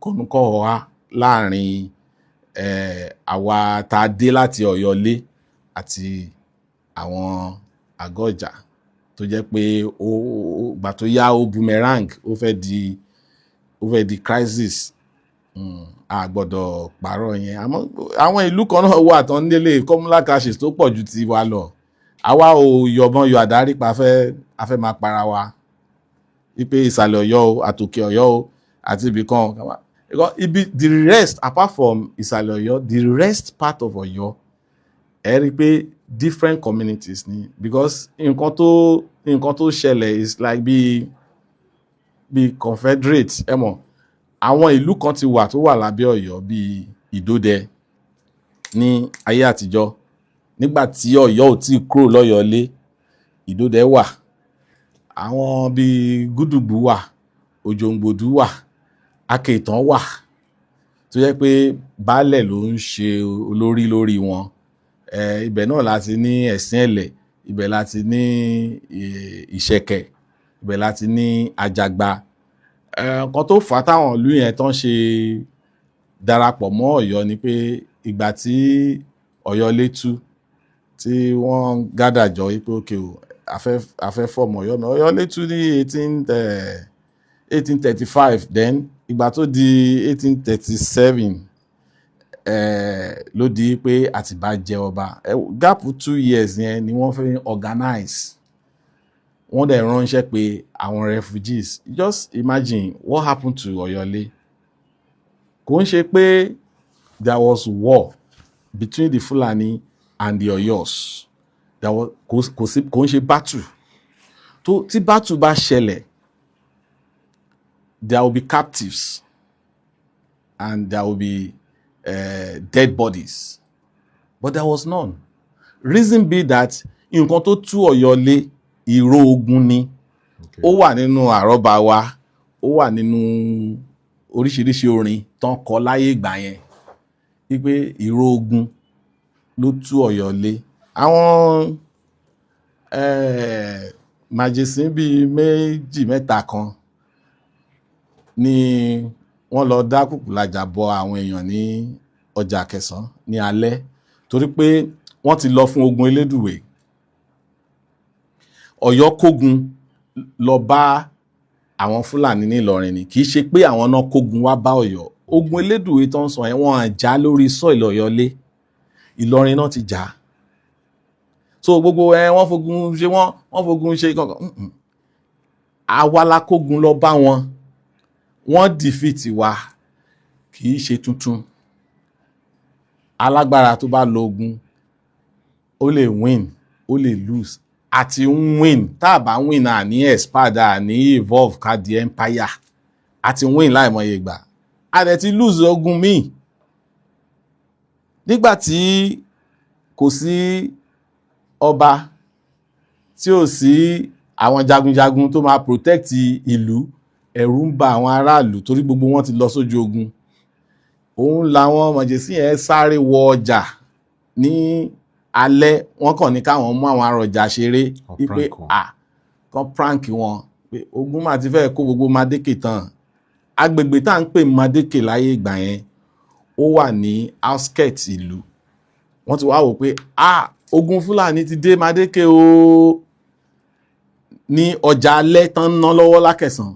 kọ̀nùkọ̀ wá láàrin àwa tá a dé láti Ọ̀yọ́ ilé àti àwọn àgọ́ ọjà, tó jẹ́ pé ìgbà tó yá ó boomerang, ó fẹ́ di crisis. A gbọ́dọ̀ pààrọ̀ yẹn. Àmọ́ àwọn ìlú kan náà wà tán nílé communal clashes tó pọ̀ ju ti wa lọ. Àwa ò yọ̀bọ̀n yọ àdárí pa a fẹ́ máa para wa wípé ìsàlẹ̀ Ọ̀yọ́ o, àtòkè Ọ̀yọ́ o, àti ibì kan. The rest apart from ìsàlẹ̀ Ọ̀yọ́, the rest part of Ọ̀yọ́ ẹ rí i pé different communities ni, because nǹkan tó ṣẹlẹ̀ is like bí confederate, ẹ mọ̀ àwọn ìlú kan ti wà tó wà lábẹ́ Ọ̀yọ́ bíi Ìdódẹ ní ayé àtijọ́, nígbà tí Ọ̀yọ́ ò tí kúrò lọ́yọ̀ọ́lé, Ìdódẹ wà, àwọn bíi Gúdùgbù wà, Òjòǹgbòdú wà, Akéìtàn wà, tó jẹ́ pé baálẹ̀ ló ń ṣe olórí lórí wọn. Ibẹ̀ náà láti ní Ẹ̀sìn Ẹ̀lẹ̀, ibẹ̀ láti ní Ìṣẹ̀kẹ̀, ibẹ̀ láti ní Àjàgbà. Nǹkan tó fà á táwọn ìlú yẹn tán ṣe darapọ̀ mọ́ Ọ̀yọ́ ni pé ìgbà tí Ọ̀yọ́lé tú, tí wọ́n gádà jọ wípé okay o, a fẹ́ fọ́ọ̀mù Ọ̀yọ́ náà. Ọ̀yọ́lé tú ní 1835, then ìgbà tó di 1837 ló di pé Àtìbà jẹ ọba. Gap 2 years yẹn ni wọ́n fẹ́ organize. Wọ́n dẹ̀ ránṣẹ́ pé àwọn refugees, just imagine what happened to Ọ̀yọ́lé. Kò ń ṣe pé there was war between the Fulani and the Ọ̀yọ́s. Kò ń ṣe battle. Tí battle bá ṣẹlẹ̀, there will be captives and there will be dead bodies, but there was none. Reason be that nǹkan tó tú Ọ̀yọ́lé ìró ogun ni. Ó wà nínú àrọ́bá wa, ó wà nínú oríṣiríṣi orin tán kọ láyé ìgbà yẹn wípé ìró ogun ló tú Ọ̀yọ́lé. Àwọn màjèsín bíi méjì mẹ́ta kan ni wọ́n lọ dá kùkùlajà bọ àwọn èèyàn ní ọjà Akẹ̀sán ní alẹ́, torí pé wọ́n ti lọ fún ogun Elédùwé. Ọ̀yọ́ kógun lọ bá àwọn Fúlàní ní Ìlọrin ni, kìí ṣe pé àwọn náà kógun wá bá Ọ̀yọ́. Ogun Elédùwé tó ń sọ yẹn wọ́n á jà lórí soil Ọ̀yọ́lé, Ìlọrin náà ti jà. So gbogbo wọ́n fogun ṣe kankan. Àwa la kógun lọ bá wọn, wọ́n defeat wa, kìí ṣe tuntun. Alágbára tó bá lọ ogun, ó lè win, ó lè lose. Àti win, tá bá win náà ní expand, ní evolve ká di empire. Àti win láìmọye ìgbà. A dẹ̀ ti lose ogun míì. Nígbà tí kò sí ọba, tí ò sí àwọn jagunjagun tó máa protect ìlú, ẹ̀rù ń ba àwọn aráàlú torí gbogbo wọn ti lọ sójú ogun. Òun làwọn màjèsín yẹn sáré wọ ọjà ní alẹ́, wọ́n kàn ní káwọn mú àwọn arọjà ṣeré wípé kan prank wọn pé ogun máa ti fẹ́ kó gbogbo Madékè tán. Agbègbè tá ń pè Madékè láyé ìgbà yẹn ó wà ní outskirts ìlú. Wọ́n ti wá wò pé ogun Fúlàní ti dé Madékè o. Ní ọjà alẹ́ tán ná lọ́wọ́ l'Ákẹ̀sán,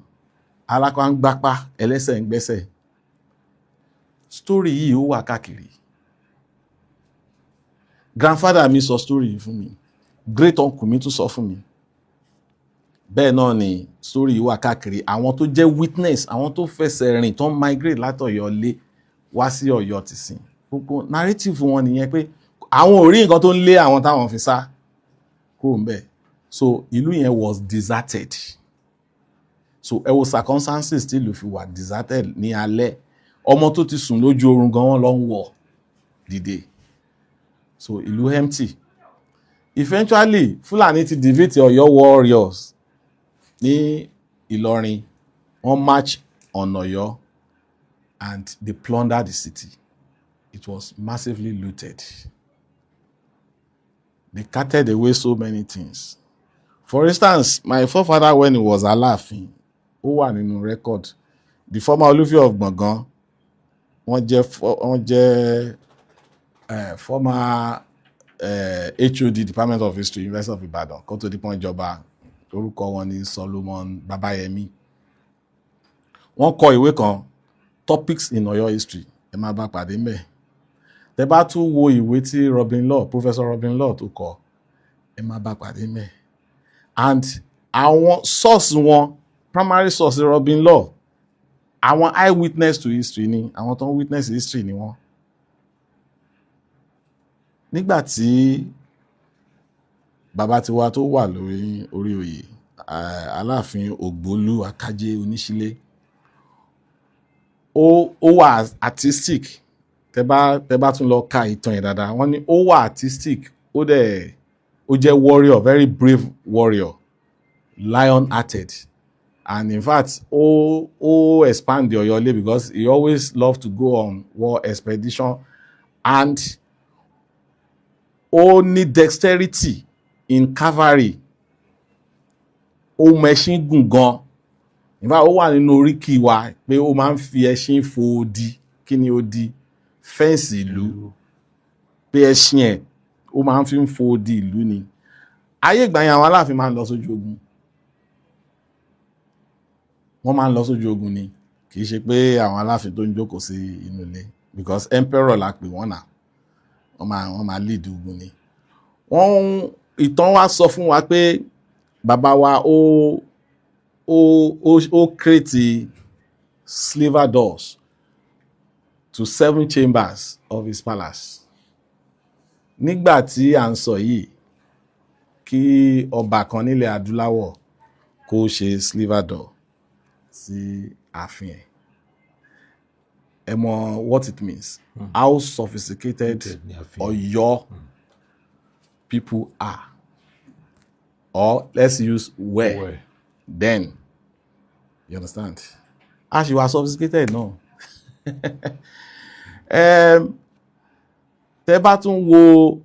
alápá ń gbápá, ẹlẹ́sẹ̀ ń gbẹ́sẹ̀. Story yìí ó wà káàkiri. Grandfather mi sọ story yìí fún mi, great uncle mi tún sọ fún mi. Bẹ́ẹ̀ náà ni story yìí wà káàkiri. Àwọn tó jẹ́ witness, àwọn tó fẹsẹ̀ rìn tó migrate látọ̀yọ́lé wá sí Ọ̀yọ́ ti sìn. Gbogbo narrative wọn nìyẹn pé àwọn ò rí nǹkan tó ń lé àwọn táwọn fi sá kúrò ńbẹ̀. So ìlú yẹn was deserted. So ẹ wo circumstances tí ìlú fi wà deserted ní alẹ́. Ọmọ tó ti sùn lójú oorun gan wọ́n lọ ń wọ̀ dìde. So ìlú empty. Eventually Fúlàní ti defeat Ọ̀yọ́ warriors ní Ìlọrin. Wọ́n march on Ọ̀yọ́ and they plundered the city. It was massively looted. They carted away so many things. For instance, my forefather when he was Alaafin, ó wà nínú record. The former Olúfì of Gbọ̀ngán, wọ́n jẹ́ former HOD Department of History, University of Ibadan, kó tó di pọ́n ìjọba, orúkọ wọn ni Solomon Babayemi. Wọ́n kọ ìwé kan, Topics in Ọ̀yọ́ History, ẹ máa bá pàdé ńbẹ̀. Tẹ́ bá tún wo ìwé tí Professor Robin Law tó kọ, ẹ máa bá pàdé ńbẹ̀. And àwọn source wọn, primary source Robin Law, àwọn eyewitness to history ni, àwọn tó ń witness history ni wọ́n. nígbà tí bàbá tiwa tó wà lórí orí oyè Aláàfin Ògbólú Akájé Oníṣílé ó wà artistic. Tẹ́ bá tún lọ ka ìtàn ẹ̀ dáadáa, wọ́n ní ó wà artistic, ó jẹ́ warrior, very brave warrior, lion hearted, and in fact ó expand the Ọ̀yọ́ Ilé because he always loved to go on war expedition, and ó ní dexterity in cavalry, ó mọ ẹṣin gùn gan. In fact ó wà nínú oríkì wa pé ó máa ń fi ẹṣin fo odi. Kí ni odi? Fẹ́ǹsì ìlú. Pé ẹṣin ẹ̀ ó máa ń fi fo odi ìlú ni. Ayé ìgbà yẹn àwọn Aláàfin máa ń lọ sójú ogun. Wọ́n máa ń lọ sójú ogun ni, kì í ṣe pé àwọn Aláàfin tó ń jókòó sí inú ilé, because emperor la pè wọ́n náà, wọ́n máa lead ogun ni. Ìtàn wa sọ fún wa pé bàbá wa ó create sliver doors to 7 chambers of his palace. Nígbà tí à ń sọ yìí, kí ọba kan nílẹ̀ adúláwọ̀ kó ṣe sliver door sí ààfin ẹ̀. Ẹ mọ̀ what it means. How sophisticated Ọ̀yọ́ people are. Or let's use were. Then. You understand? As you are sophisticated náà. Tẹ́ bá tún wo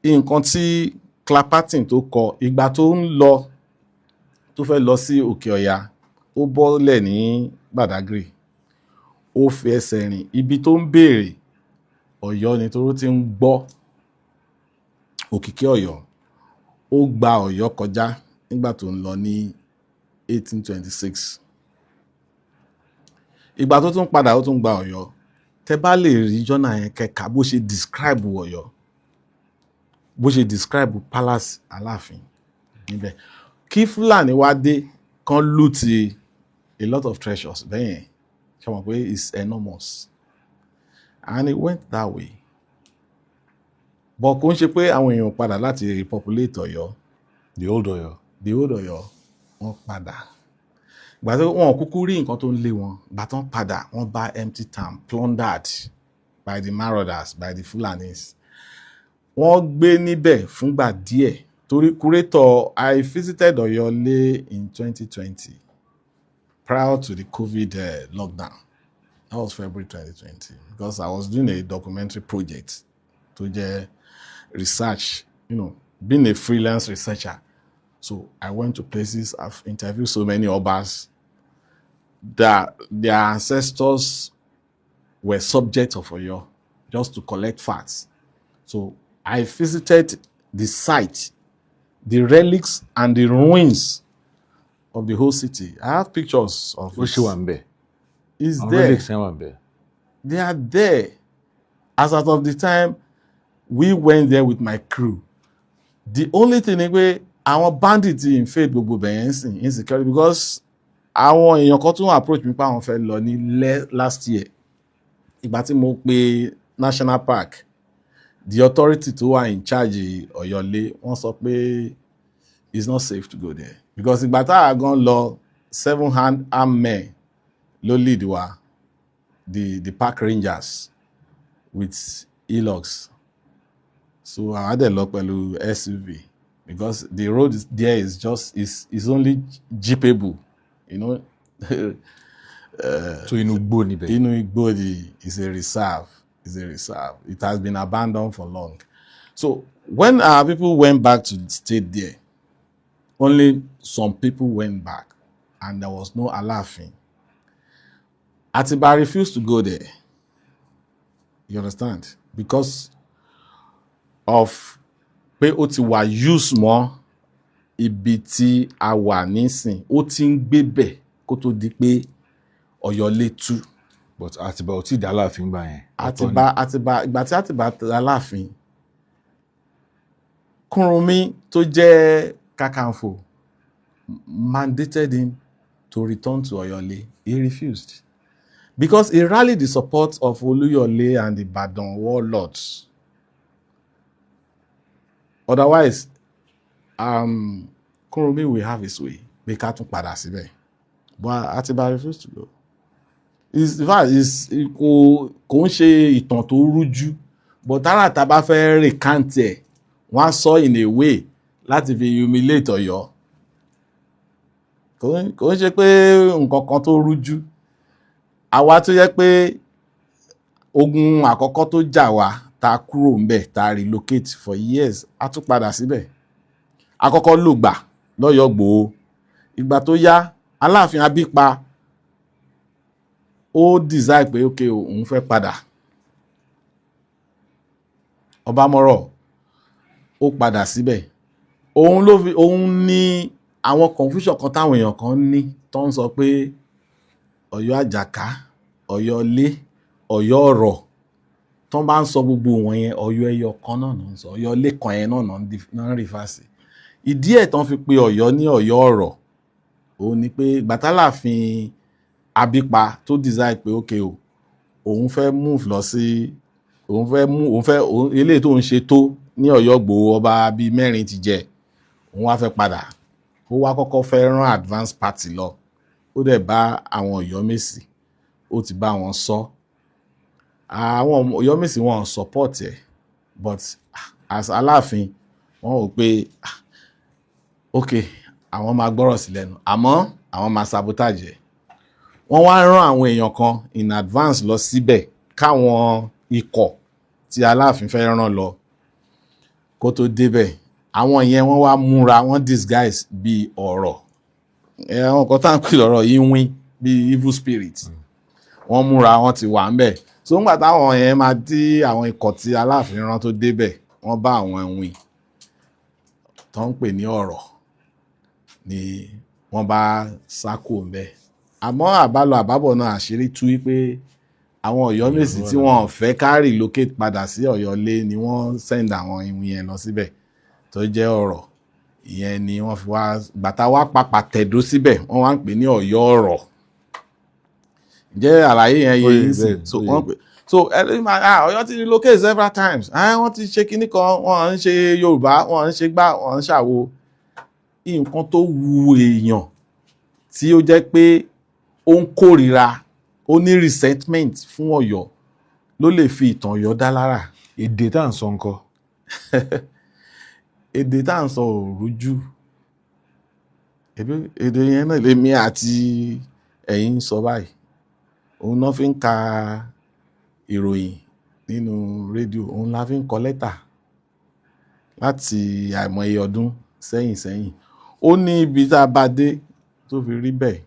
nǹkan tí Clapperton tó kọ, ìgbà tó fẹ́ lọ sí Òkè Ọya, ó bọ́lẹ̀ ní Badagry, ó fi ẹsẹ̀ rìn, ibi tó ń béèrè Ọ̀yọ́ ni tó ti ń gbọ́ òkìkí Ọ̀yọ́. Ó gba Ọ̀yọ́ kọjá nígbà tó ń lọ ní 1826. Ìgbà tó tún padà ó tún gba Ọ̀yọ́. Tẹ́ bá lè rí jọ́nà yẹn kẹ́ka bó ṣe describe Ọ̀yọ́, bó ṣe describe palace Aláàfin níbẹ̀. Kí Fúlàní wá dé kan loot a lot of treasures bẹ́yẹn, ṣe mọ̀ pé it's enormous, and it went that way. But kò ń ṣe pé àwọn èèyàn padà láti repopulate Ọ̀yọ́. The old Ọ̀yọ́ Wọ́n padà. Ìgbà tó wọn kúkú rí nǹkan tó ń lé wọn, ìgbà tó ń padà wọ́n bá empty town, plundered by the marauders, by the Fulanis. Wọ́n gbé níbẹ̀ fúngbà díẹ̀. Torí curator, I visited Ọ̀yọ́ Ilé in 2020 prior to the COVID lockdown. That was February 2020 because I was doing a documentary project to jẹ́ research, being a freelance researcher. So I went to places, I've interviewed so many Obas that their ancestors were subjects of Ọ̀yọ́, just to collect facts. So I visited the site, the relics and the ruins of the whole city. I have pictures of it. It's there. They are there. As out of the time we went there with my crew, the only thing is pé àwọn bandits invade gbogbo bẹ̀yẹn sìn insecurity, because àwọn èèyàn kan tún approach mi pé àwọn fẹ́ lọ ní last year. Ìgbà tí mo pe National Park, the authority tó wà in charge Ọ̀yọ́ Ilé, wọ́n sọ pé it's not safe to go there because ìgbà tá a gan lọ 7 armed men ló lead wa, the park rangers with e-logs. So àwọn dẹ̀ lọ pẹ̀lú SUV because the road there is only jeepable, So inú igbó níbẹ̀. Inú igbó is a reserve. It has been abandoned for long. So when our people went back to stay there, only some people went back and there was no Alaafin. Atiba refused to go there. You understand? Because of pé ó ti wà use mọ́ ibi tí a wà nísìn, ó ti ń gbé bẹ̀ kó tó di pé Ọ̀yọ́ Ilé tú. But Àtìbà ò tí ì dá Aláàfin gbà yẹn. Àtìbà ìgbà tí Àtìbà dá Aláàfin, Kúrúnmí tó jẹ́ Kakanfò mandated him to return to Ọ̀yọ́ Ilé. He refused because he rallied the support of Olúyọ̀lé and the Ìbàdàn warlords. otherwise Kurumi will have his way pé ká tún padà síbẹ̀ but Atiba refuse to go. In fact kò ń ṣe ìtàn tó rújú but tára tá bá fẹ́ recant ẹ̀ wọ́n á sọ in a way láti fi humiliate Ọ̀yọ́ kò ń ṣe pé nǹkan kan tó rújú. Àwa tó yẹ pé ogun àkọ́kọ́ tó jà wá ta kúrò ńbẹ̀ ta relocate for years a tún padà síbẹ̀. Àkọ́kọ́ ló gbà lọ́yọ̀ Gbòó ìgbà tó yá Aláàfin Abípa ó decide pé okay òun fẹ́ padà. Ọbámọ́rọ̀ ó padà síbẹ̀. Òun ní àwọn confusion kan táwọn èèyàn kan ní tó ń sọ pé Ọ̀yọ́ Àjàká, Ọ̀yọ́ Ilé, Ọ̀yọ́ Ọ̀rọ̀ tó bá ń sọ gbogbo wọn yẹn Ọ̀yọ́ ẹyọ kan náà ń sọ Ọ̀yọ́ Ilé kan yẹn náà ń rìfásì. Ìdí ẹ̀ tán fi pe Ọ̀yọ́ ní Ọ̀yọ́ Ọ̀rọ̀ òun ni pé gbàtálàfin Abípa tó decide pé okay òun fẹ́ move lọ sí eléyìí tó ń ṣe tó ní Ọ̀yọ́ Gbòó ọba bíi 4 ti jẹ òun wá fẹ́ padà ó wá kọ́kọ́ fẹ́ rán advance party lọ ó dẹ̀ bá àwọn Ọ̀yọ́mèsì ó ti bá wọn sọ àwọn Ọ̀yọ́mèsì wọn support ẹ̀ but as Aláàfin wọn ò pé okay àwọn máa gbọ́rọ̀ sí lẹ́nu àmọ́ àwọn máa sabotage ẹ̀. Wọ́n wá rán àwọn èèyàn kan in advance lọ síbẹ̀ káwọn ikọ̀ tí Aláàfin fẹ́ rán lọ kó tó débẹ̀ àwọn yẹn wọ́n wá múra wọ́n disguise bí ọ̀rọ̀ àwọn kan tá ń pè lọ́rọ̀ yìí wín bí evil spirit wọ́n múra wọ́n ti wà ńbẹ̀ so ńgbà táwọn yẹn máa dí àwọn ikọ̀ tí Aláàfin rán tó débẹ̀ wọ́n bá àwọn wín tó ń pè ní ọ̀rọ̀ ni wọ́n bá sákò ńbẹ̀ àmọ́ àbálọ àbábọ̀ náà àṣírí tú wípé àwọn Ọ̀yọ́mèsì tí wọ́n fẹ́ ká relocate padà sí Ọ̀yọ́ Ilé ni wọ́n send àwọn ìwìn yẹn lọ síbẹ̀ tó jẹ́ ọ̀rọ̀ ìyẹn ni wọ́n fi wá gbàtà wá papà tẹ̀dó síbẹ̀ wọ́n wá ń pè ní Ọ̀yọ́ Ọ̀rọ̀. Ǹjẹ́ àlàyé yẹn yé yín sí so Ọ̀yọ́ ti relocate several times wọ́n ti ṣe kinní kan wọ́n ń ṣe Yorùbá wọ́n ń ṣe gbá wọ́n ń ṣàwo nǹkan tó wu èèyàn tí ó jẹ́ pé ó ń kórìíra ó ní resentment fún Ọ̀yọ́ ló lè fi ìtàn Ọ̀yọ́ dá lára. Èdè tá à ń sọ ńkọ́? Èdè tá à ń sọ ò rújú èdè yẹn náà lèmi àti ẹ̀yin ń sọ báyìí òun náà fi ń ka ìròyìn nínú rédíò òun la fi ń kọ lẹ́tà láti àìmọye ọdún sẹ́yìn ó ní ibi tá a bá dé tó fi rí bẹ́ẹ̀.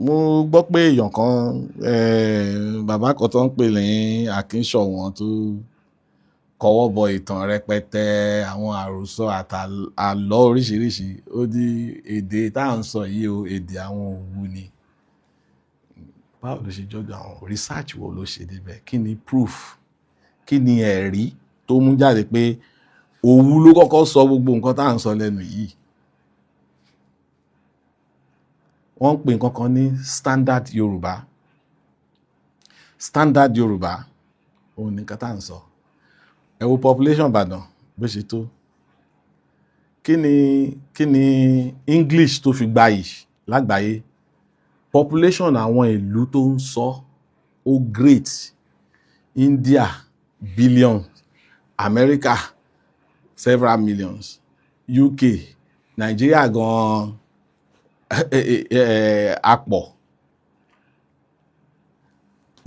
Mo gbọ́ pé èèyàn kan bàbá kan tó ń pè ní Akínṣọ̀wọ́n tó kọwọ́ bọ ìtàn rẹpẹtẹ àwọn àròsọ àlọ́ oríṣiríṣi ó ní èdè tá à ń sọ yìí o èdè àwọn Òwu ni. Báwo ló ṣe jọjọ àwọn research wo ló ṣe débẹ̀ kí ni proof kí ni ẹ̀rí tó mú jáde pé Òwu ló kọ́kọ́ sọ gbogbo nǹkan tá à ń sọ lẹ́nu yìí. Wọ́n ń pè nǹkan kan ní standard Yorùbá òun ní nǹkan tá à ń sọ. Ẹ wo population Ìbàdàn bó ṣe tó kí ni English tó fi gbayì lágbàáyé population àwọn ìlú tó ń sọ ó great India billion America several millions UK Nigeria gan apọ̀.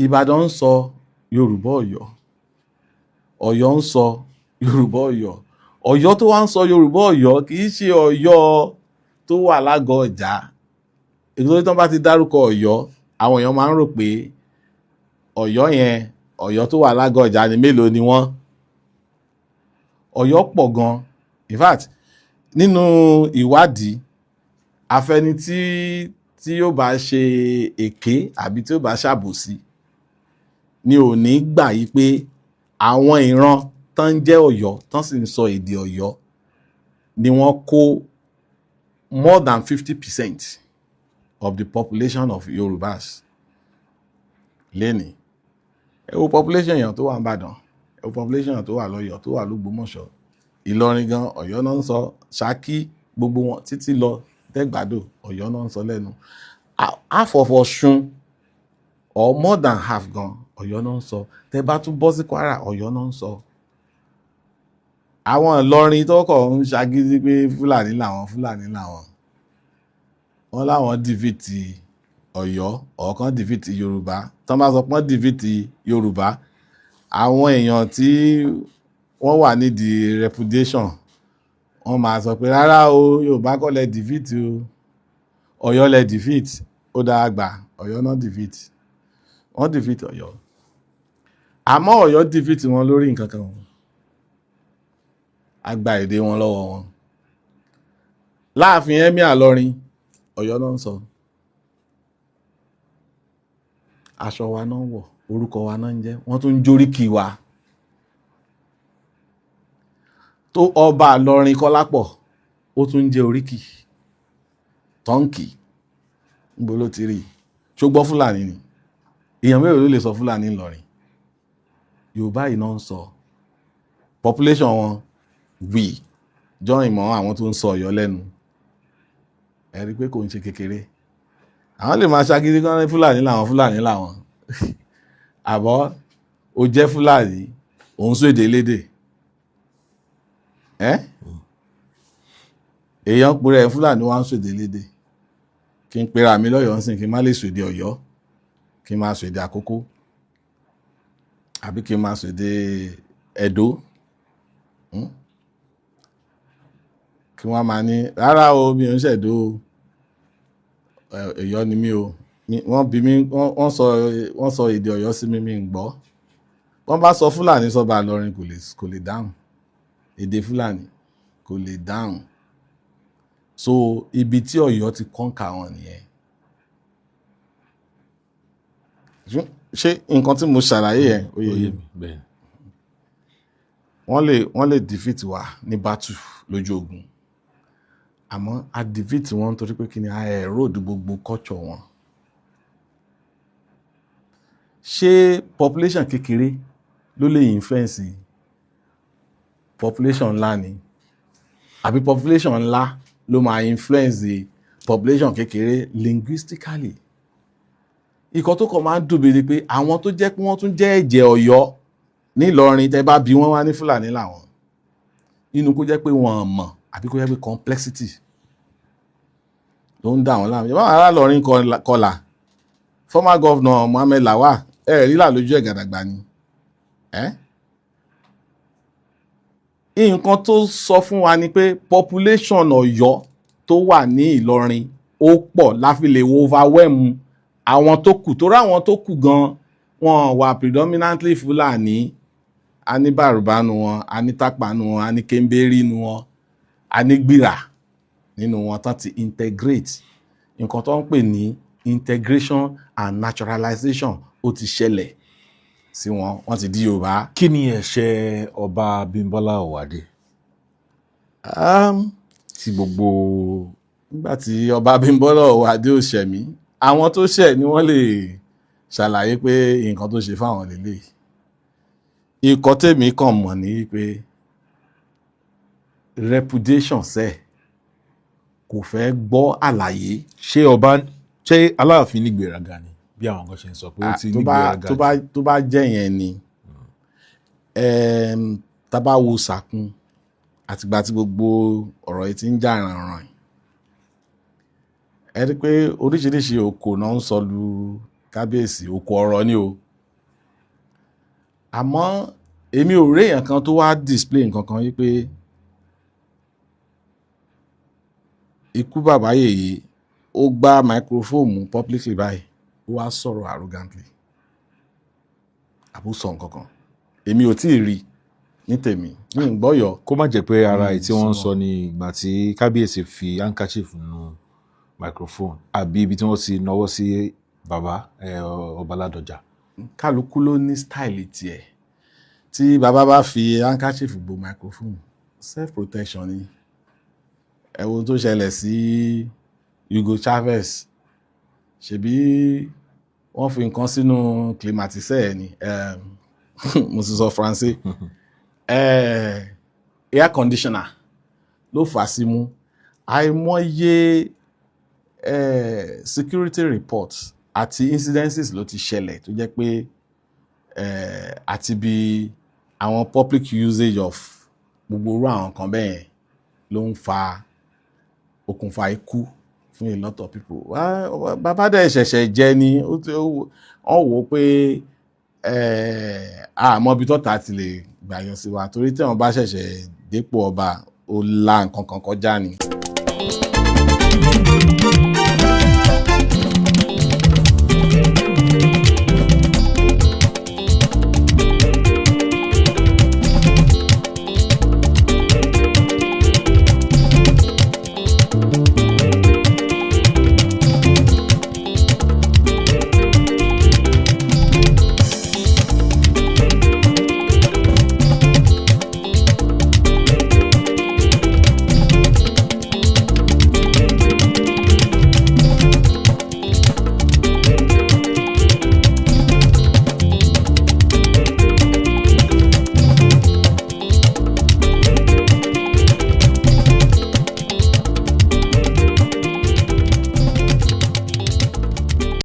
Ìbàdàn ń sọ Yorùbá Ọ̀yọ́ Ọ̀yọ́ ń sọ Yorùbá Ọ̀yọ́ Ọ̀yọ́ tó wá ń sọ Yorùbá Ọ̀yọ́ kì í ṣe Ọ̀yọ́ tó wà lágọ̀ọ́ Ọjà ètò tó bá ti dárúkọ Ọ̀yọ́ àwọn èèyàn máa ń rò pé Ọ̀yọ́ yẹn Ọ̀yọ́ tó wà lágọ̀ọ́ Ọjà ni mélòó ni wọ́n. Ọ̀yọ́ pọ̀ gan in fact nínú ìwádìí afẹni tí yóò bá ṣe èké àbí tí yóò bá ṣàbòsí ni ò ní gbà yí pé àwọn ìran tán ń jẹ́ Ọ̀yọ́ tán sì ń sọ èdè Ọ̀yọ́ ni wọ́n kó more than 50% of the population of Yorùbás lẹ́nìí. Ẹ wo population èèyàn tó wà ní Ìbàdàn population tó wà lọ́yọ̀ tó wà lógbómọ̀ṣọ́ Ìlọrin gan Ọ̀yọ́ náà ń sọ, Ṣakí gbogbo wọn títí lọ Tẹ́gbàdò Ọ̀yọ́ náà ń sọ lẹ́nu, half of Ọ̀ṣun or more than half gan Ọ̀yọ́ náà ń sọ, tẹ́ bá tún bọ́ sí Kwara Ọ̀yọ́ náà ń sọ. Àwọn Ìlọrin tó kọ̀ ń ṣagídí pé Fúlàní làwọn wọ́n láwọn dìfìtì Ọ̀yọ́ ọ̀kan dìfìtì Yorùbá, tán bá sọ pọ́n dìfìtì Yorùbá, àwọn èèyàn tí wọ́n wà nídìí repudiation wọ́n máa sọ pé rárá o Yorùbá kọ́ lẹ dìfìtì o, Ọ̀yọ́ lẹ dìfìtì, ó dáa gbà Ọ̀yọ́ náà dìfìtì, wọ́n dìfìtì Ọ̀yọ́, àmọ́ Ọ̀yọ́ dìfìtì wọn lórí nǹkan kan, a gba èdè wọn lọ́wọ́ wọn. Láàfin Emir Ìlọrin Ọ̀yọ́ náà ń sọ, aṣọ wa náà ń wọ̀, orúkọ wa náà ń jẹ́, wọ́n tún ń jóríkì wa. Tó ọba Ìlọrin Kọ́lápọ̀ ó tún ń jẹ́ oríkì tọ́ǹkì, níbo ló ti rí? Ṣó gbọ́ Fúlàní ni? Èèyàn mélòó ló lè sọ Fúlàní Ìlọrin? Yorùbá yìí náà ń sọ, population wọn join mọ́ àwọn tó ń sọ Ọ̀yọ́ lẹ́nu, ẹ rí pé kò ń ṣe kékeré. Àwọn lè máa ṣagídí kan ní Fúlàní làwọn àbọ̀ ó jẹ́ Fúlàní òun sọ èdè lédè èèyàn pèrè Fúlàní wá ń sọ èdè lédè, kí n pera mi lọ́yọ̀ọ́ ń sìn kí n má lè sọ èdè Ọ̀yọ́, kí n máa sọ èdè Àkókó àbí kí n máa sọ èdè Ẹdó, kí wọ́n máa ní rárá o mi ò ń ṣẹ̀dó Ọ̀yọ́ ni mí o, wọ́n bí mi wọ́n sọ èdè Ọ̀yọ́ sí mi ń gbọ́. Wọ́n bá sọ Fúlàní sọ́ba Ìlọrin kò lè dáhùn, èdè Fúlàní kò lè dáhùn. So ibi tí Ọ̀yọ́ ti kọ́ńkà wọn nìyẹn. Ṣé nǹkan tí mo ṣàlàyé yẹn ó yé mi? Wọ́n lè defeat wa ní battle lójú ogun, àmọ́ a defeat wọn torí pé kí ni a erode gbogbo culture wọn. Ṣé population kékeré ló lè influence population ńlá ni, àbí population ńlá ló máa influence population kékeré linguistically? Ìkan tó kàn máa ń dùn mí ni pé àwọn tó jẹ́ pé wọ́n tún jẹ́ ẹ̀jẹ̀ Ọ̀yọ́ ní Ìlọrin tẹ́ bá bí wọ́n wá ní Fúlàní làwọn, inú kó jẹ́ pé wọ́n mọ̀ àbí kó jẹ́ pé complexity ló ń dà wọ́n láàmú. Ìjọba ará Ìlọrin kọlà former governor Mohammed Lawal rílà lójú ẹ̀ gàdàgbà ni. Nǹkan tó sọ fún wa ni pé population Ọ̀yọ́ tó wà ní Ìlọrin ó pọ̀ láfi lè overwhelm àwọn tó kù, torí àwọn tó kù gan wọn wà predominantly Fúlàní, a ní Bàrùbá nu wọn, a ní Tápà nu wọn, a ní Kémbérí nu wọn, a ní Gbìrà nínú wọn tán ti integrate. Nǹkan tó ń pè ní integration and naturalization ó ti ṣẹlẹ̀ sí wọn, wọ́n ti di Yorùbá. Kí ni ẹ̀ṣẹ̀ ọba Bímbọ́lá Ọ̀wádé? Tí gbogbo nígbà tí ọba Bímbọ́lá Ọ̀wádé ò ṣẹ̀mí, àwọn tó ṣẹ̀ ni wọ́n lè ṣàlàyé pé nǹkan tó ṣe fáwọn lélẹ̀. Ikọ̀ tèmi kàn mọ̀ ní pé repudiation kò fẹ́ gbọ́ àlàyé. Ṣé Aláàfin ní gbéraga ni bí àwọn kan ṣe ń sọ pé ó ti ní gbéraga? Tó bá jẹ́ yẹn ni tá bá wo Ṣàkun àtìgbà tí gbogbo ọ̀rọ̀ yìí ti ń jà rànràn, ẹ rí pé oríṣiríṣi òkò náà ń sọ lu kábíyèsí, òkò ọ̀rọ̀ ni o. Àmọ́ èmi ò rí èèyàn kan tó wá display nǹkan kan wípé ikú bàbá yèyé ó gbá microphone mú publicly báyìí ó wá sọ̀rọ̀ arrogantly àbúsọ nǹkan kan. Èmi ò tí ì rí ní tèmi, ní ìgbọ́yọ̀. Kó má jẹ́ pé ara ẹ̀ tí wọ́n ń sọ ní ìgbà tí kábíyèsí fi handkerchief nù microphone àbí ibi tí wọ́n ti náwó sí bàbá ọba Ládọjà. Kálukú ló ní style tiẹ̀. Tí bàbá bá fi handkerchief bo microphone, self protection ni. Ẹ wo tó ṣẹlẹ̀ sí Hugo Chavez, ṣebí wọ́n fi nǹkan sínú climatisẹ̀ ni mo sì sọ Faransé air conditioner ló fà sí mú àìmọye security reports àti incidences ló ti ṣẹlẹ̀ tó jẹ́ pé àti bí àwọn public usage of gbogbo irú àwọn kan bẹ́ẹ̀ ló ń fa okùnfà ikú fún a lot of people. Bàbá dẹ̀ ṣẹ̀ṣẹ̀ jẹ́ ni wọ́n wò ó pé àmọ́ ibi tọ́ta ti lè gbàyàn sí wa torí tí wọ́n bá ṣẹ̀ṣẹ̀ dépò ọba ó la nǹkan kan kọjá ni.